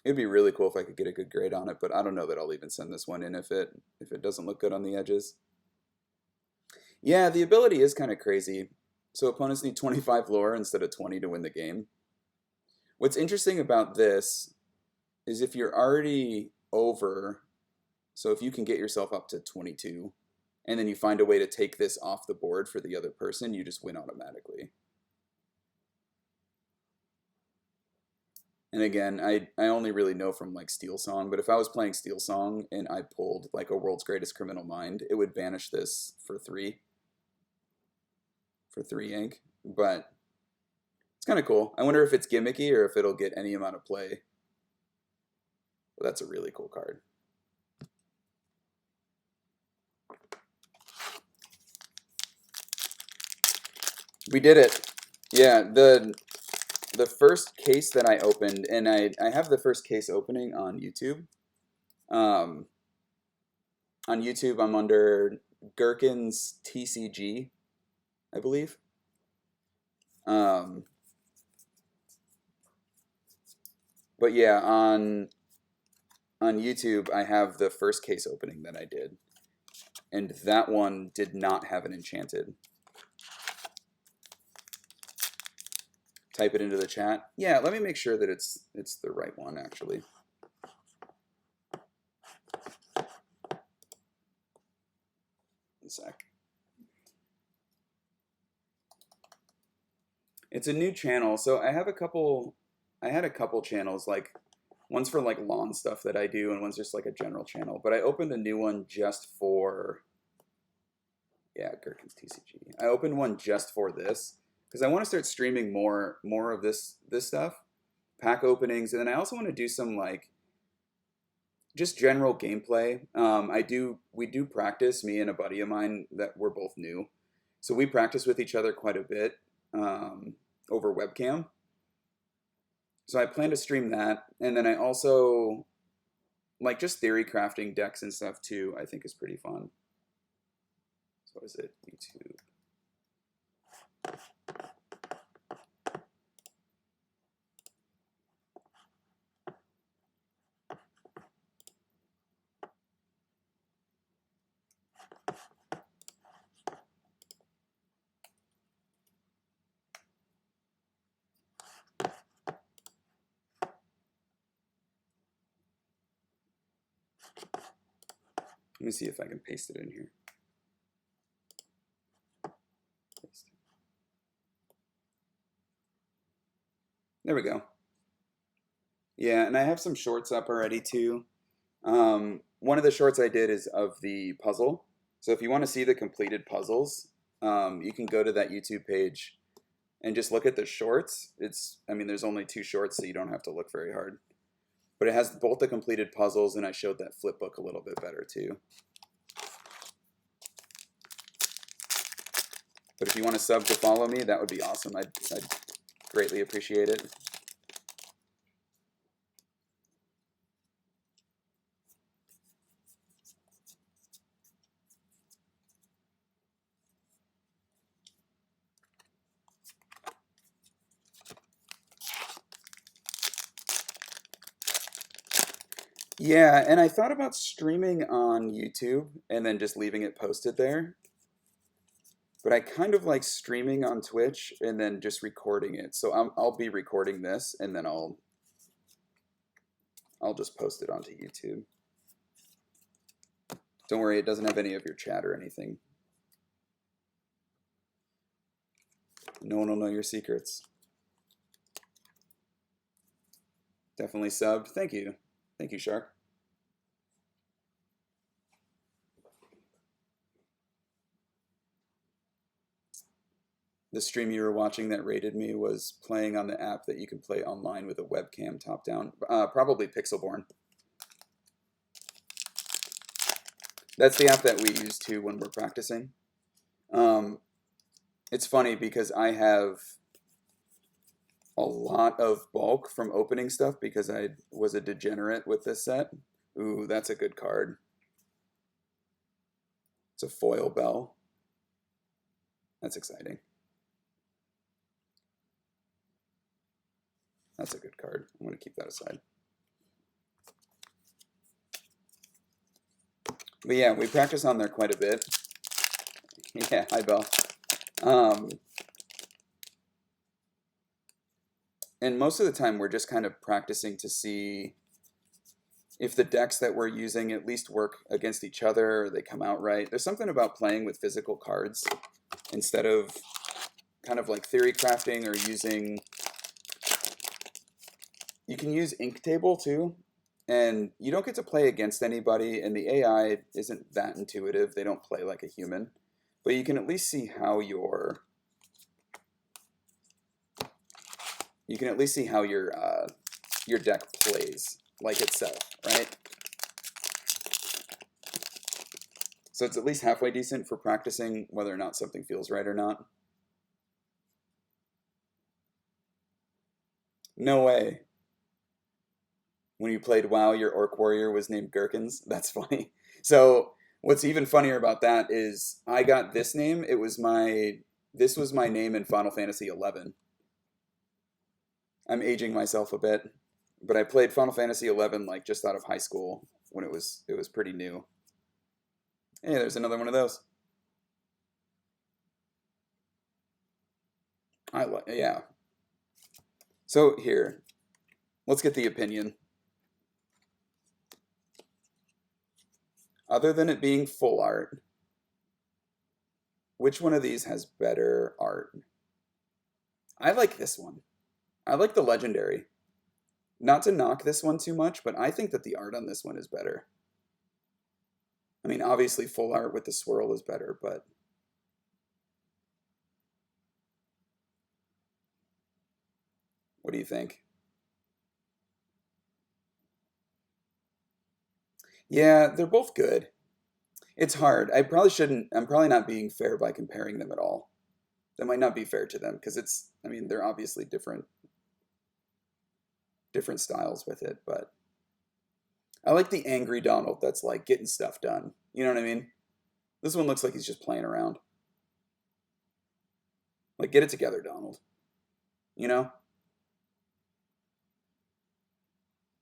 S1: It'd be really cool if I could get a good grade on it, but I don't know that I'll even send this one in if it doesn't look good on the edges. Yeah, the ability is kind of crazy. So opponents need 25 lore instead of 20 to win the game. What's interesting about this is if you're already over, so if you can get yourself up to 22, and then you find a way to take this off the board for the other person, you just win automatically. And again, I only really know from like Steel Song, but if I was playing Steel Song and I pulled like a World's Greatest Criminal Mind, it would banish this for 3. For 3 ink. But it's kind of cool. I wonder if it's gimmicky or if it'll get any amount of play. But that's a really cool card. We did it. Yeah, the first case that I opened, and I have the first case opening on YouTube. On YouTube, I'm under Gherkin's TCG, I believe. But yeah, on YouTube, I have the first case opening that I did, and that one did not have an Enchanted. Type it into the chat. Yeah, let me make sure that it's the right one, actually. One sec. It's a new channel, so I have a couple. I had a couple channels, like one's for like lawn stuff that I do, and one's just like a general channel. But I opened a new one just for, yeah, Gherkin's TCG. I opened one just for this because I want to start streaming more of this stuff, pack openings, and then I also want to do some like just general gameplay. We do practice, me and a buddy of mine that we're both new, so we practice with each other quite a bit over webcam. So I plan to stream that, and then I also like just theory crafting decks and stuff too. I think is pretty fun. So what is it? YouTube. Let me see if I can paste it in here. Paste. There we go. Yeah, and I have some shorts up already too. One of the shorts I did is of the puzzle. So if you want to see the completed puzzles, you can go to that YouTube page and just look at the shorts. I mean, there's only 2 shorts, so you don't have to look very hard. But it has both the completed puzzles, and I showed that flip book a little bit better too. But if you want to sub to follow me, that would be awesome. I'd greatly appreciate it. Yeah, and I thought about streaming on YouTube and then just leaving it posted there. But I kind of like streaming on Twitch and then just recording it. So I'll be recording this, and then I'll just post it onto YouTube. Don't worry, it doesn't have any of your chat or anything. No one will know your secrets. Definitely sub. Thank you. Thank you, Shark. the stream you were watching that rated me was playing on the app that you can play online with a webcam top down. Probably Pixelborn. That's the app that we use too when we're practicing. It's funny because I have a lot of bulk from opening stuff because I was a degenerate with this set. Ooh, that's a good card. It's a foil bell. That's exciting. That's a good card. I'm going to keep that aside. But yeah, we practice on there quite a bit. Yeah, hi, Bell. And most of the time, we're just kind of practicing to see if the decks that we're using at least work against each other, or they come out right. There's something about playing with physical cards instead of kind of like theory crafting or using... You can use ink table too, and you don't get to play against anybody, and the AI isn't that intuitive. They don't play like a human. But you can at least see how your... You can at least see how your deck plays like itself, right? So it's at least halfway decent for practicing whether or not something feels right or not. No way. When you played WoW, your Orc Warrior was named Gherkins. That's funny. So what's even funnier about that is I got this name. This was my name in Final Fantasy XI. I'm aging myself a bit, but I played Final Fantasy XI like just out of high school when it was pretty new. Hey, there's another one of those. Yeah. So here, let's get the opinion. Other than it being full art, which one of these has better art? I like this one. I like the legendary. Not to knock this one too much, but I think that the art on this one is better. I mean, obviously full art with the swirl is better, but... What do you think? Yeah, they're both good. It's hard. I'm probably not being fair by comparing them at all. That might not be fair to them, because I mean, they're obviously different styles with it, but I like the angry Donald that's like getting stuff done. You know what I mean? This one looks like he's just playing around. Like, get it together, Donald. You know?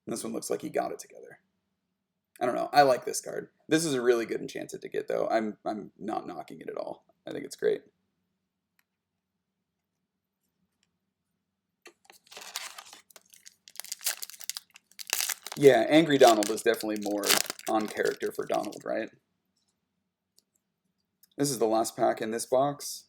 S1: And this one looks like he got it together. I don't know. I like this card. This is a really good Enchanted to get, though. I'm not knocking it at all. I think it's great. Yeah, Angry Donald is definitely more on character for Donald, right? This is the last pack in this box.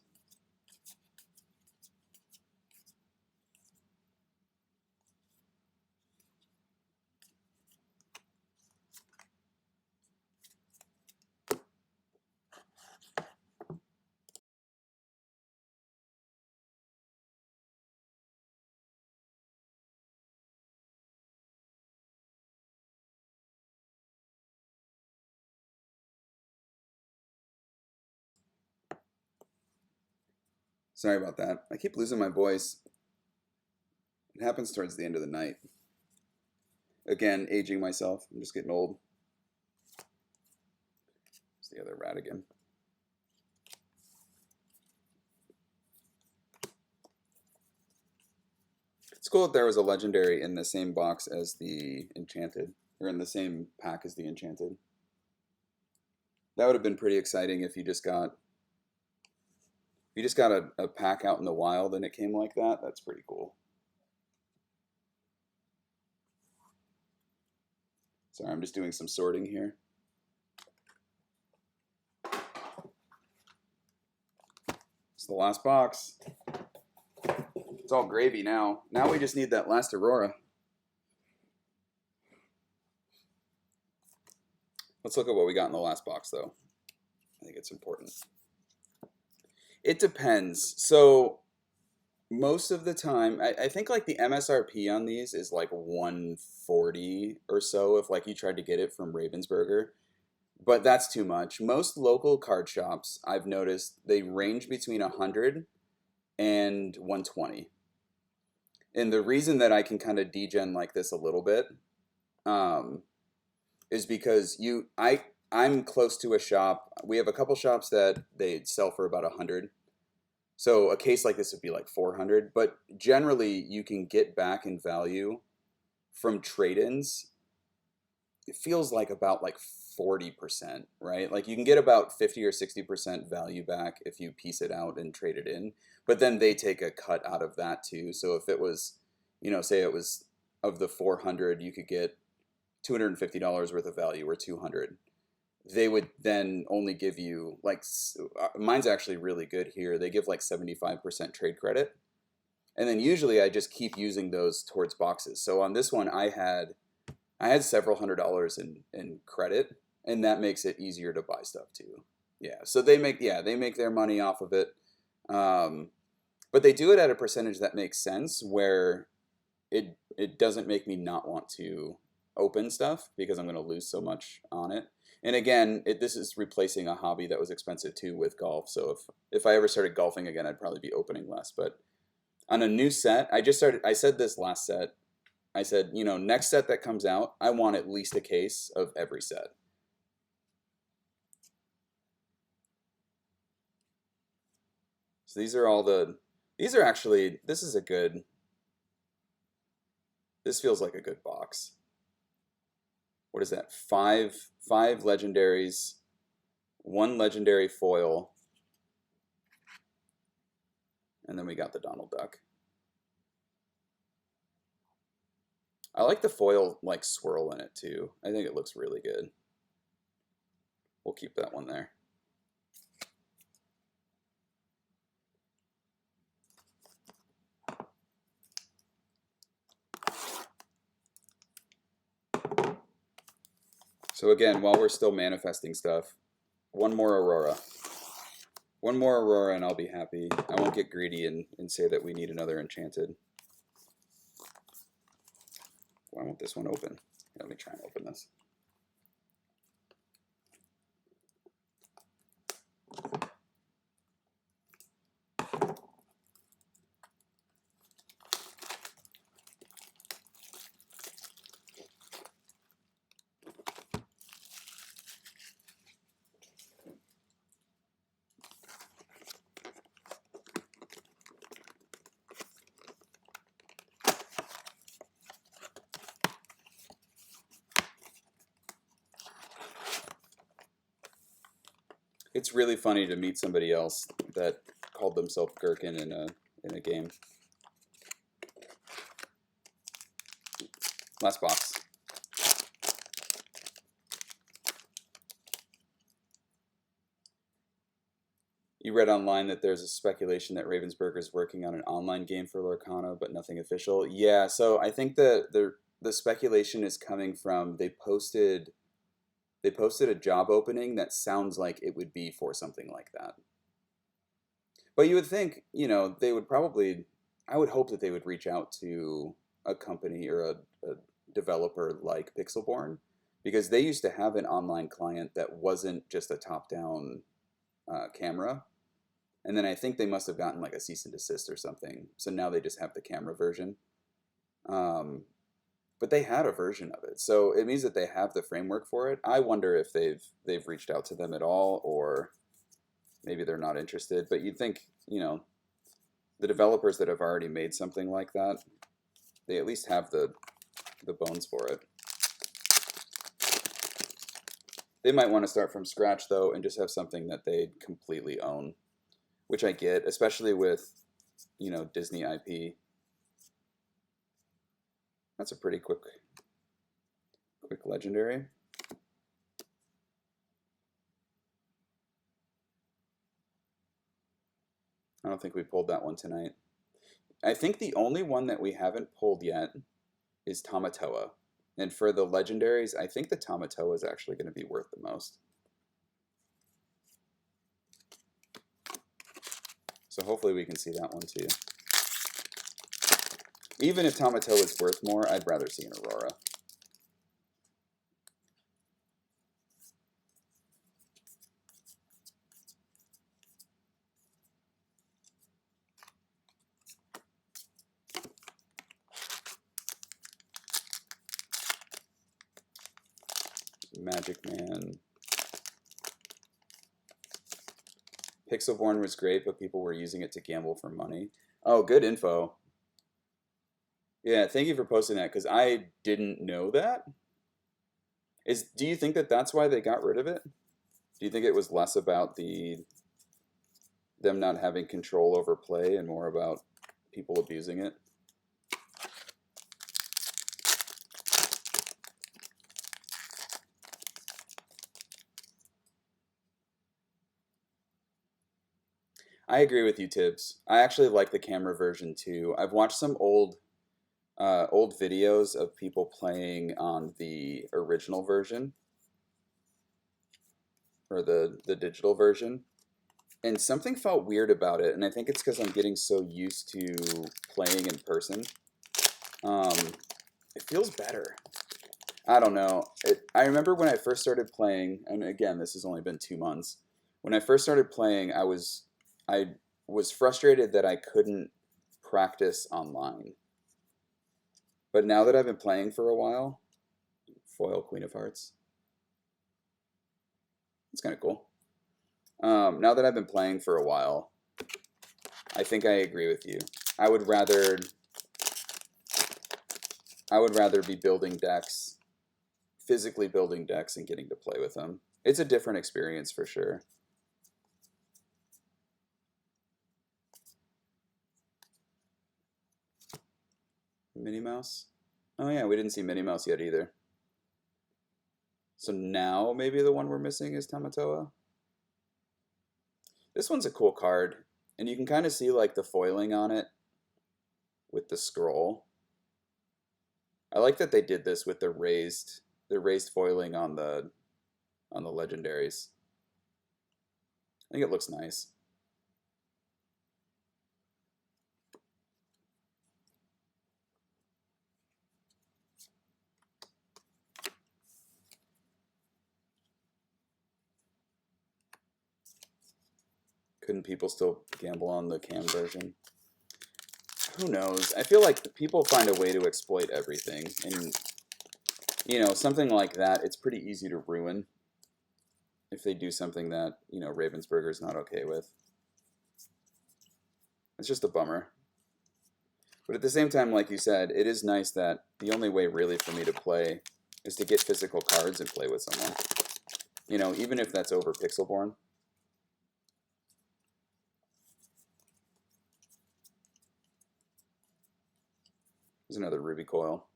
S1: Sorry about that. I keep losing my voice. It happens towards the end of the night. Again, aging myself. I'm just getting old. It's the other rat again. It's cool that there was a legendary in the same box as the Enchanted, or in the same pack as the Enchanted. That would have been pretty exciting if you just got a pack out in the wild and it came like that. That's pretty cool. Sorry, I'm just doing some sorting here. It's the last box. It's all gravy now. Now we just need that last Aurora. Let's look at what we got in the last box, though. I think it's important. It depends. So most of the time, I think like the MSRP on these is like 140 or so if like you tried to get it from Ravensburger. But that's too much. Most local card shops, I've noticed, they range between 100 and 120. And the reason that I can kind of degen like this a little bit um, is because I'm close to a shop. We have a couple shops that they sell for about 100. So a case like this would be like 400, but generally you can get back in value from trade-ins. It feels like about like 40%, right? Like you can get about 50 or 60% value back if you piece it out and trade it in, but then they take a cut out of that too. So if it was, say it was of the 400, you could get $250 worth of value or 200. They would then only give you like mine's actually really good here. They give like 75% trade credit. And then usually I just keep using those towards boxes. So on this one I had several $100s in credit, and that makes it easier to buy stuff too. Yeah. So they make their money off of it. But they do it at a percentage that makes sense where it doesn't make me not want to open stuff because I'm going to lose so much on it. And again, this is replacing a hobby that was expensive too with golf. So if I ever started golfing again, I'd probably be opening less. But on a new set, I said this last set, I said, next set that comes out, I want at least a case of every set. So these are actually, this feels like a good box. What is that? Five legendaries, one legendary foil, and then we got the Donald Duck. I like the foil like swirl in it too. I think it looks really good. We'll keep that one there. So again, while we're still manifesting stuff, one more Aurora. One more Aurora and I'll be happy. I won't get greedy and say that we need another Enchanted. Why won't this one open? Let me try and open this. It's really funny to meet somebody else that called themselves Gherkin in a game. Last box. You read online that there's a speculation that Ravensburger is working on an online game for Lorcana, but nothing official. Yeah, so I think the speculation is coming from they posted a job opening that sounds like it would be for something like that. But you would think, they would probably, I would hope that they would reach out to a company or a developer like Pixelborn, because they used to have an online client that wasn't just a top-down camera. And then I think they must have gotten like a cease and desist or something. So now they just have the camera version. But they had a version of it, so it means that they have the framework for it. I wonder if they've reached out to them at all, or maybe they're not interested. But you'd think, the developers that have already made something like that, they at least have the bones for it. They might want to start from scratch though, and just have something that they completely own, which I get, especially with, Disney IP. That's a pretty quick legendary. I don't think we pulled that one tonight. I think the only one that we haven't pulled yet is Tamatoa. And for the legendaries, I think the Tamatoa is actually going to be worth the most. So hopefully we can see that one too. Even if Tamato is worth more, I'd rather see an Aurora. Magic Man. Pixelborn was great, but people were using it to gamble for money. Oh, good info. Yeah, thank you for posting that, because I didn't know that. Do you think that that's why they got rid of it? Do you think it was less about them not having control over play and more about people abusing it? I agree with you, Tibbs. I actually like the camera version too. I've watched some old videos of people playing on the original version or the digital version, and something felt weird about it. And I think it's because I'm getting so used to playing in person. Um, it feels better. I don't know. I remember when I first started playing, and again, this has only been 2 months. When I first started playing, I was frustrated that I couldn't practice online. But now that I've been playing for a while, foil Queen of Hearts. It's kind of cool. Now that I've been playing for a while, I think I agree with you. I would rather be building decks, physically building decks and getting to play with them. It's a different experience for sure. Minnie Mouse? Oh yeah, we didn't see Minnie Mouse yet either. So now maybe the one we're missing is Tamatoa? This one's a cool card, and you can kind of see like the foiling on it with the scroll. I like that they did this with the raised foiling on the legendaries. I think it looks nice. Couldn't people still gamble on the cam version? Who knows? I feel like people find a way to exploit everything, and you know, something like that, it's pretty easy to ruin if they do something that, you know, Ravensburger's not okay with. It's just a bummer. But at the same time, like you said, it is nice that the only way really for me to play is to get physical cards and play with someone. You know, even if that's over Pixelborn. There's another ruby coil.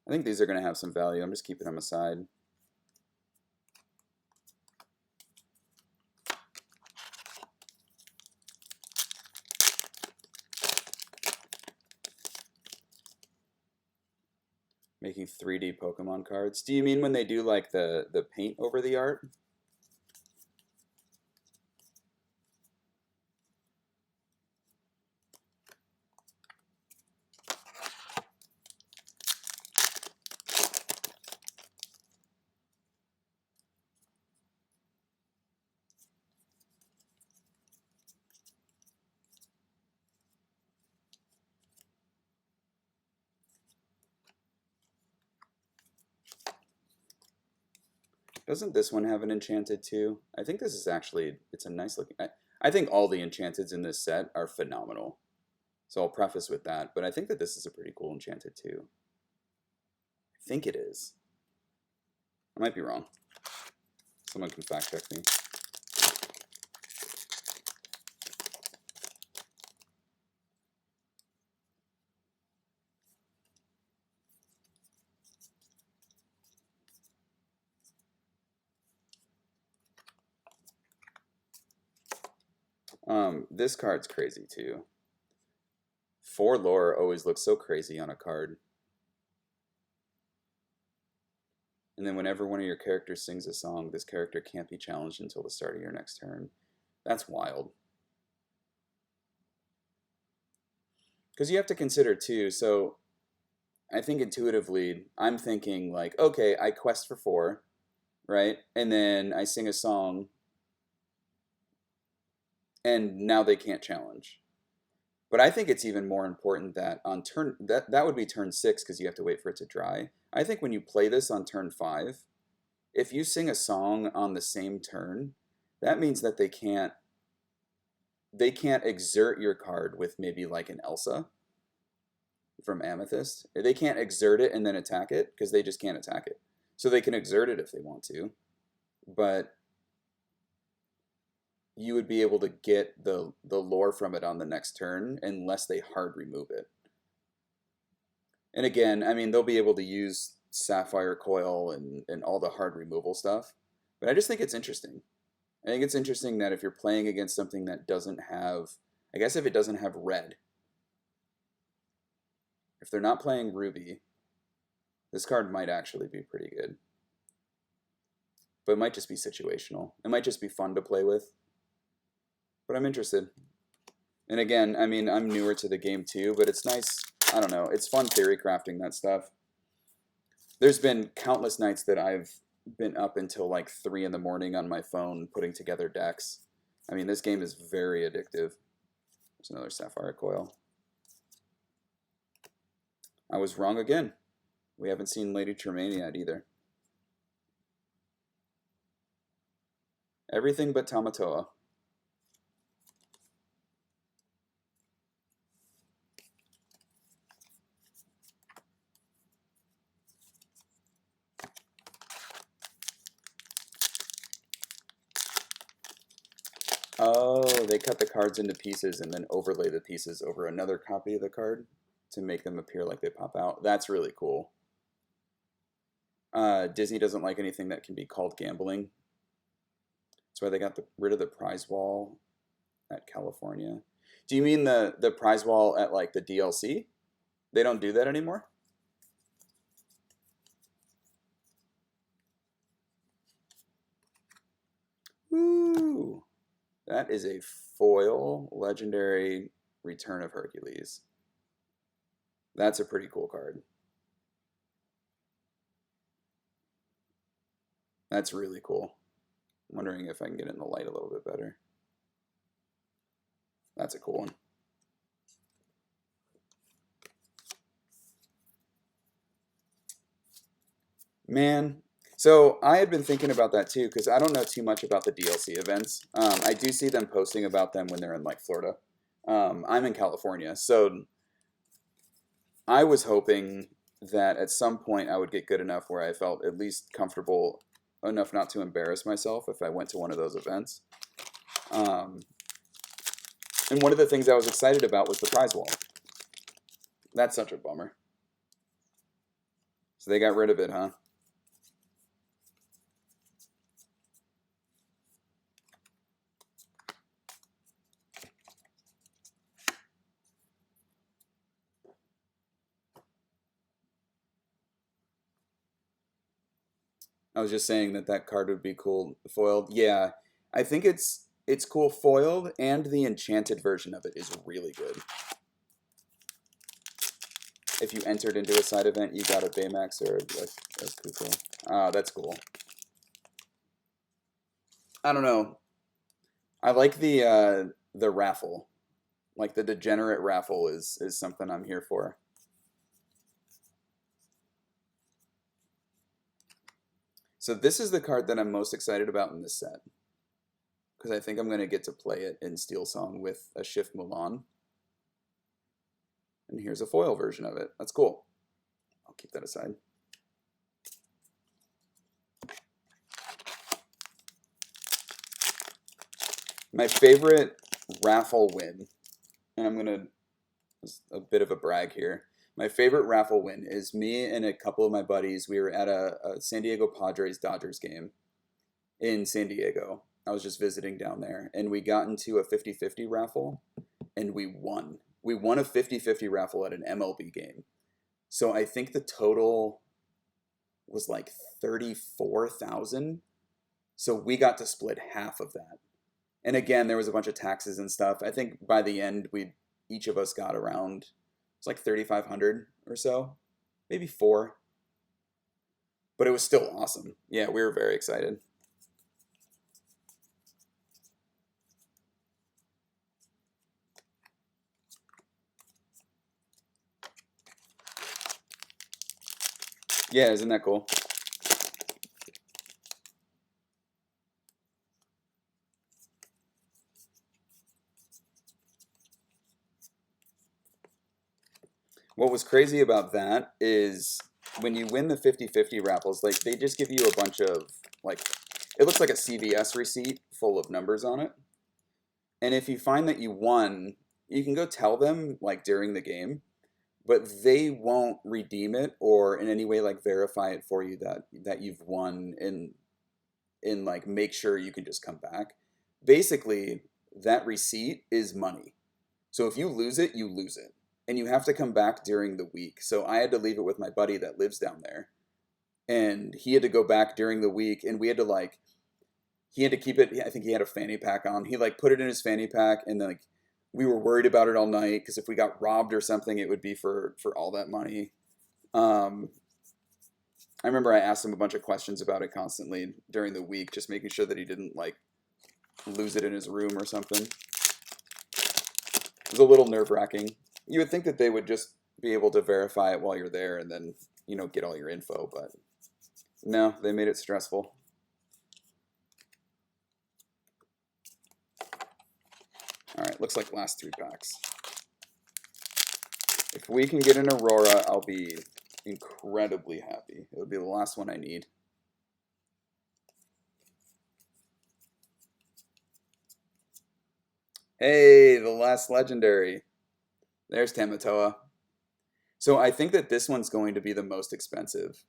S1: I think these are going to have some value. I'm just keeping them aside. Making 3D Pokemon cards. Do you mean when they do like the paint over the art? Doesn't this one have an Enchanted too? I think this is actually, it's a nice looking, I think all the Enchanteds in this set are phenomenal. So I'll preface with that, but I think that this is a pretty cool Enchanted too. I think it is. I might be wrong. Someone can fact check me. This card's crazy too. 4 lore always looks so crazy on a card. And then whenever one of your characters sings a song, this character can't be challenged until the start of your next turn. That's wild. Because you have to consider too, so I think intuitively, I'm thinking like, okay, I quest for 4, right? And then I sing a song, and now they can't challenge. But I think it's even more important that on turn that would be turn 6 because you have to wait for it to dry. I think when you play this on turn 5, if you sing a song on the same turn, that means that they can't exert your card with maybe like an Elsa from Amethyst. They can't exert it and then attack it because they just can't attack it. So they can exert it if they want to, but you would be able to get the lore from it on the next turn unless they hard remove it. And again, I mean, they'll be able to use Sapphire Coil and all the hard removal stuff, but I just think it's interesting. I think it's interesting that if you're playing against something that doesn't have, I guess if it doesn't have red, if they're not playing Ruby, this card might actually be pretty good. But it might just be situational. It might just be fun to play with. But I'm interested. And again, I mean, I'm newer to the game too, but it's nice. I don't know. It's fun theory crafting that stuff. There's been countless nights that I've been up until like 3 in the morning on my phone putting together decks. I mean, this game is very addictive. There's another Sapphire Coil. I was wrong again. We haven't seen Lady Tremaine yet either. Everything but Tamatoa. Oh, they cut the cards into pieces and then overlay the pieces over another copy of the card to make them appear like they pop out. That's really cool. Disney doesn't like anything that can be called gambling. That's why they got rid of the prize wall at California. Do you mean the prize wall at like the DLC? They don't do that anymore? Ooh, that is a foil legendary Return of Hercules. That's a pretty cool card. That's really cool. I'm wondering if I can get in the light a little bit better. That's a cool one. Man, so I had been thinking about that too, because I don't know too much about the DLC events. I do see them posting about them when they're in like Florida. I'm in California, so I was hoping that at some point I would get good enough where I felt at least comfortable enough not to embarrass myself if I went to one of those events. And one of the things I was excited about was the prize wall. That's such a bummer. So they got rid of it, huh? I was just saying that card would be cool foiled. Yeah, I think it's cool foiled, and the Enchanted version of it is really good. If you entered into a side event, you got a Baymax or a Kuko. Ah, that's cool. I don't know. I like the raffle. Like the degenerate raffle is something I'm here for. So this is the card that I'm most excited about in this set. Because I think I'm going to get to play it in Steel Song with a Shift Mulan. And here's a foil version of it. That's cool. I'll keep that aside. My favorite raffle win, and I'm going to, a bit of a brag here. My favorite raffle win is me and a couple of my buddies. We were at a San Diego Padres Dodgers game in San Diego. I was just visiting down there, and we got into a 50-50 raffle, and we won. We won a 50-50 raffle at an MLB game. So I think the total was like 34,000. So we got to split half of that. And again, there was a bunch of taxes and stuff. I think by the end, each of us got around It's like 3,500 or so, maybe 4. But it was still awesome. Yeah, we were very excited. Yeah, isn't that cool? What was crazy about that is when you win the 50/50 raffles, like they just give you a bunch of like it looks like a CVS receipt full of numbers on it. And if you find that you won, you can go tell them like during the game, but they won't redeem it or in any way like verify it for you that you've won and like make sure you can just come back. Basically, that receipt is money. So if you lose it, you lose it. And you have to come back during the week. So I had to leave it with my buddy that lives down there. And he had to go back during the week and we had to like he had to keep it. I think he had a fanny pack on. He like put it in his fanny pack and then like we were worried about it all night because if we got robbed or something, it would be for all that money. Um, I remember I asked him a bunch of questions about it constantly during the week, just making sure that he didn't like lose it in his room or something. It was a little nerve-wracking. You would think that they would just be able to verify it while you're there and then, you know, get all your info, but no, they made it stressful. All right, looks like last 3 packs. If we can get an Aurora, I'll be incredibly happy. It'll be the last one I need. Hey, the last legendary. There's Tamatoa. So I think that this one's going to be the most expensive.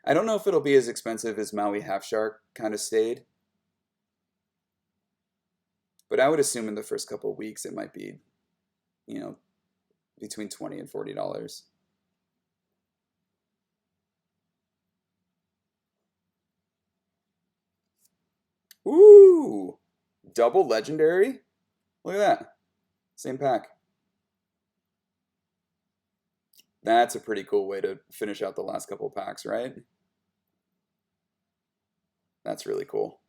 S1: I don't know if it'll be as expensive as Maui Half Shark kind of stayed. But I would assume in the first couple of weeks it might be, you know, between $20 and $40. Ooh! Double legendary? Look at that. Same pack. That's a pretty cool way to finish out the last couple packs, right? That's really cool.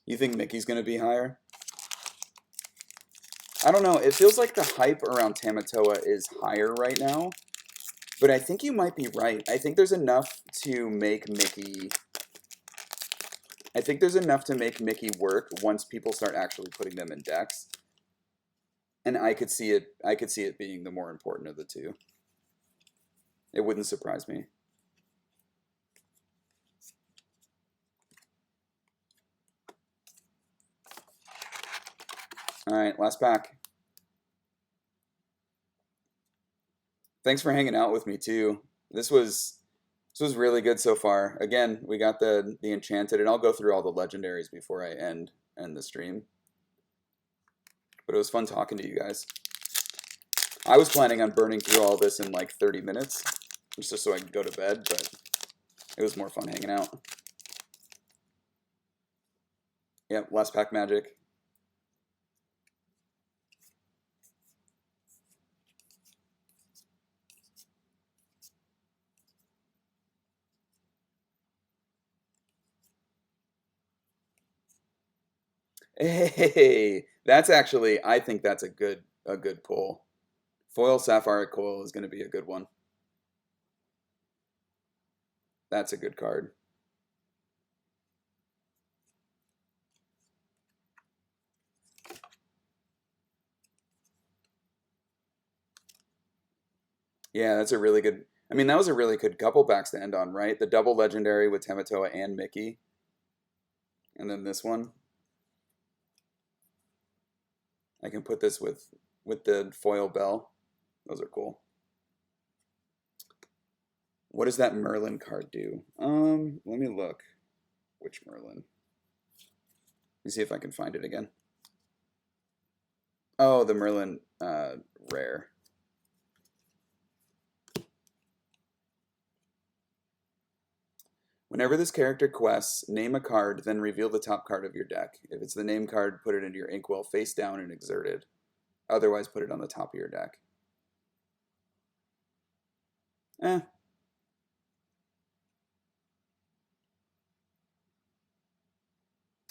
S1: You think Mickey's going to be higher? I don't know. It feels like the hype around Tamatoa is higher right now. But I think you might be right. I think there's enough to make Mickey... I think there's enough to make Mickey work once people start actually putting them in decks. And I could see it being the more important of the two. It wouldn't surprise me. All right, last pack. Thanks for hanging out with me too. This was really good so far. Again, we got the Enchanted, and I'll go through all the legendaries before I end the stream. But it was fun talking to you guys. I was planning on burning through all this in like 30 minutes, just so I could go to bed, but it was more fun hanging out. Yep, last pack magic. Hey, that's actually, I think that's a good pull. Foil Sapphire Coil is going to be a good one. That's a good card. Yeah, that's a really good. I mean, that was a really good couple packs to end on, right? The double legendary with Tamatoa and Mickey, and then this one. I can put this with the foil bell. Those are cool. What does that Merlin card do? Let me look. Which Merlin? Let me see if I can find it again. Oh, the Merlin rare. Whenever this character quests, name a card, then reveal the top card of your deck. If it's the name card, put it into your inkwell face down and exerted. Otherwise, put it on the top of your deck. Eh.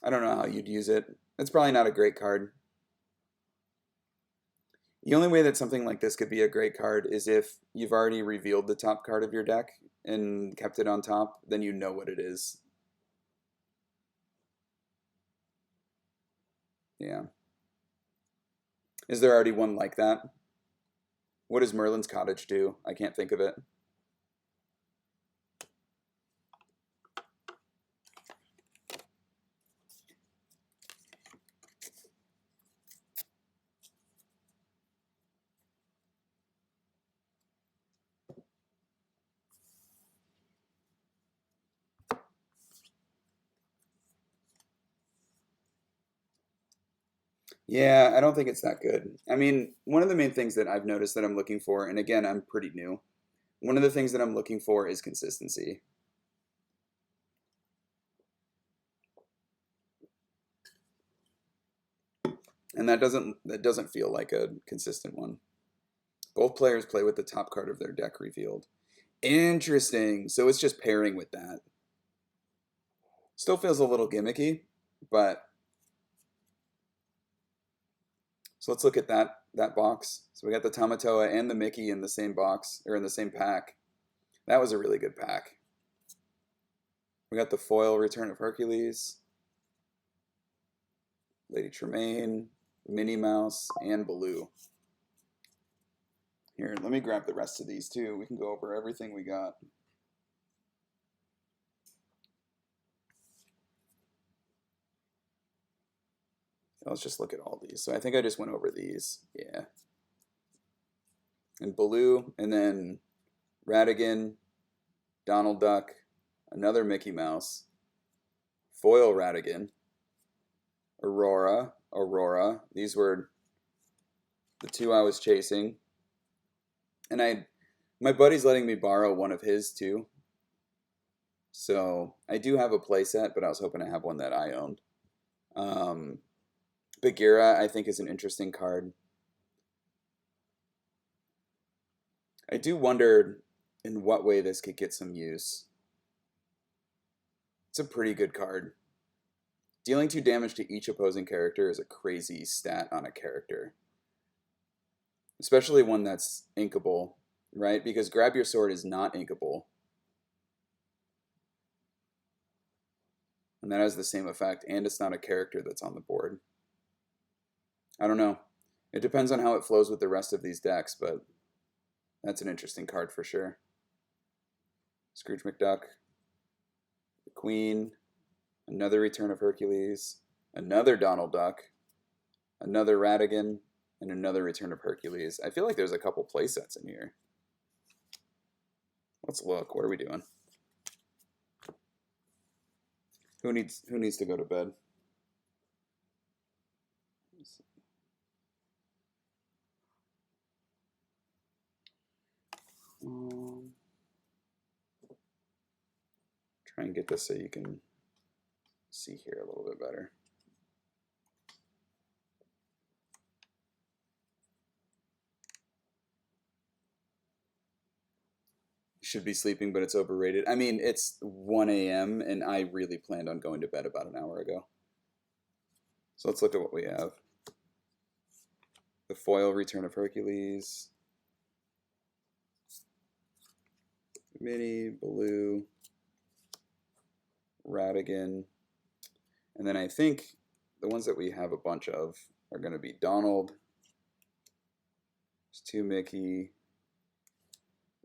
S1: I don't know how you'd use it. It's probably not a great card. The only way that something like this could be a great card is if you've already revealed the top card of your deck and kept it on top, then you know what it is. Yeah. Is there already one like that? What does Merlin's Cottage do? I can't think of it. Yeah, I don't think it's that good. I mean, one of the main things that I've noticed that I'm looking for, and again, I'm pretty new, one of the things that I'm looking for is consistency. And that doesn't feel like a consistent one. Both players play with the top card of their deck revealed. Interesting. So it's just pairing with that. Still feels a little gimmicky, but so let's look at that box. So we got the Tamatoa and the Mickey in the same box, or in the same pack. That was a really good pack. We got the foil Return of Hercules, Lady Tremaine, Minnie Mouse, and Baloo. Here, let me grab the rest of these too. We can go over everything we got. Let's just look at all these. So I think I just went over these. Yeah. And Baloo, and then Ratigan, Donald Duck, another Mickey Mouse, foil Ratigan, Aurora. These were the two I was chasing. And my buddy's letting me borrow one of his too. So I do have a playset, but I was hoping to have one that I owned. Bagheera, I think, is an interesting card. I do wonder in what way this could get some use. It's a pretty good card. Dealing 2 damage to each opposing character is a crazy stat on a character. Especially one that's inkable, right? Because Grab Your Sword is not inkable. And that has the same effect, and it's not a character that's on the board. I don't know. It depends on how it flows with the rest of these decks, but that's an interesting card for sure. Scrooge McDuck, the Queen, another Return of Hercules, another Donald Duck, another Ratigan, and another Return of Hercules. I feel like there's a couple playsets in here. Let's look. What are we doing? Who needs to go to bed? Try and get this so you can see here a little bit better. You should be sleeping, but it's overrated. I mean, it's 1 a.m. and I really planned on going to bed about an hour ago. So let's look at what we have. The foil Return of Hercules, Minnie, Baloo, Ratigan, and then I think the ones that we have a bunch of are going to be Donald, there's 2 Mickey,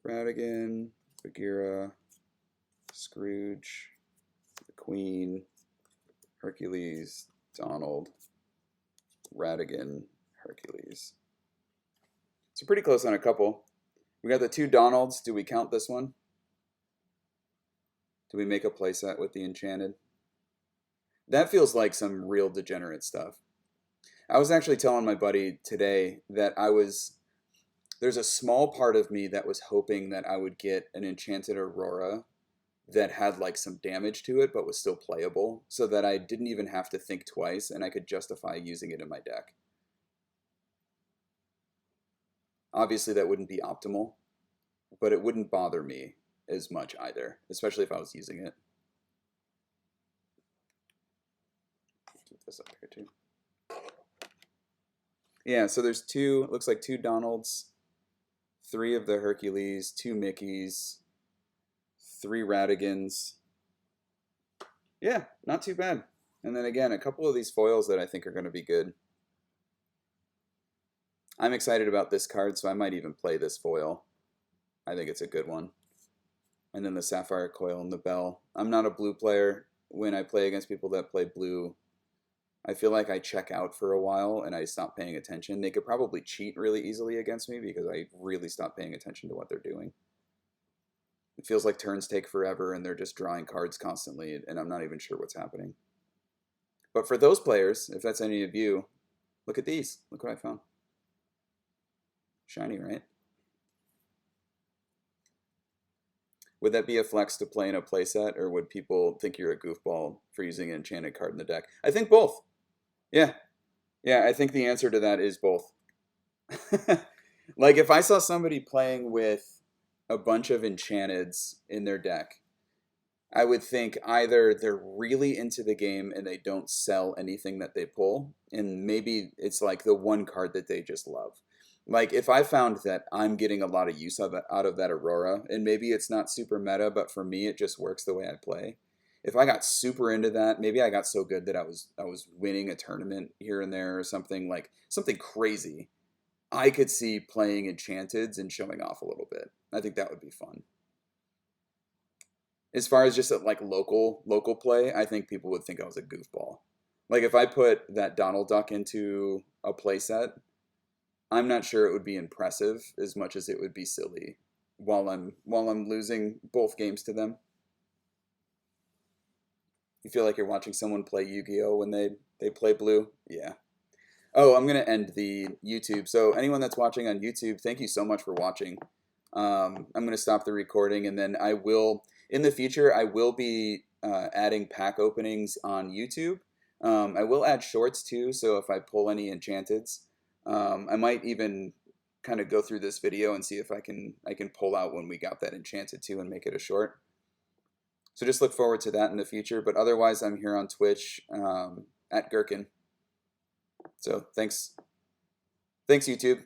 S1: Ratigan, Bagheera, Scrooge, the Queen, Hercules, Donald, Ratigan, Hercules. So pretty close on a couple. We got the 2 Donalds. Do we count this one? Do we make a playset with the Enchanted? That feels like some real degenerate stuff. I was actually telling my buddy today that there's a small part of me that was hoping that I would get an Enchanted Aurora that had like some damage to it but was still playable, so that I didn't even have to think twice and I could justify using it in my deck. Obviously that wouldn't be optimal, but it wouldn't bother me as much either, especially if I was using it. Keep this up here too. Yeah, so there's two, it looks like 2 Donalds, 3 of the Hercules, 2 Mickeys, 3 Radigans. Yeah, not too bad. And then again, a couple of these foils that I think are going to be good. I'm excited about this card, so I might even play this foil. I think it's a good one. And then the Sapphire Coil and the Bell. I'm not a blue player. When I play against people that play blue, I feel like I check out for a while and I stop paying attention. They could probably cheat really easily against me because I really stop paying attention to what they're doing. It feels like turns take forever and they're just drawing cards constantly and I'm not even sure what's happening. But for those players, if that's any of you, look at these. Look what I found. Shiny, right? Would that be a flex to play in a playset, or would people think you're a goofball for using an enchanted card in the deck? I think both. Yeah. Yeah, I think the answer to that is both. Like, if I saw somebody playing with a bunch of enchanteds in their deck, I would think either they're really into the game and they don't sell anything that they pull, and maybe it's like the one card that they just love. Like, if I found that I'm getting a lot of use of it out of that Aurora, and maybe it's not super meta, but for me it just works the way I play. If I got super into that, maybe I got so good that I was winning a tournament here and there or something, like something crazy. I could see playing Enchanteds and showing off a little bit. I think that would be fun. As far as just like local play, I think people would think I was a goofball. Like, if I put that Donald Duck into a playset, I'm not sure it would be impressive as much as it would be silly while I'm losing both games to them. You feel like you're watching someone play Yu-Gi-Oh when they play blue? Yeah. Oh, I'm gonna end the YouTube. So anyone that's watching on YouTube, thank you so much for watching. I'm gonna stop the recording, and then I will, in the future, I will be adding pack openings on YouTube. I will add shorts too, so if I pull any enchanteds, I might even kind of go through this video and see if I can pull out when we got that enchanted too and make it a short. So just look forward to that in the future. But otherwise, I'm here on Twitch at Gherkin. So thanks YouTube.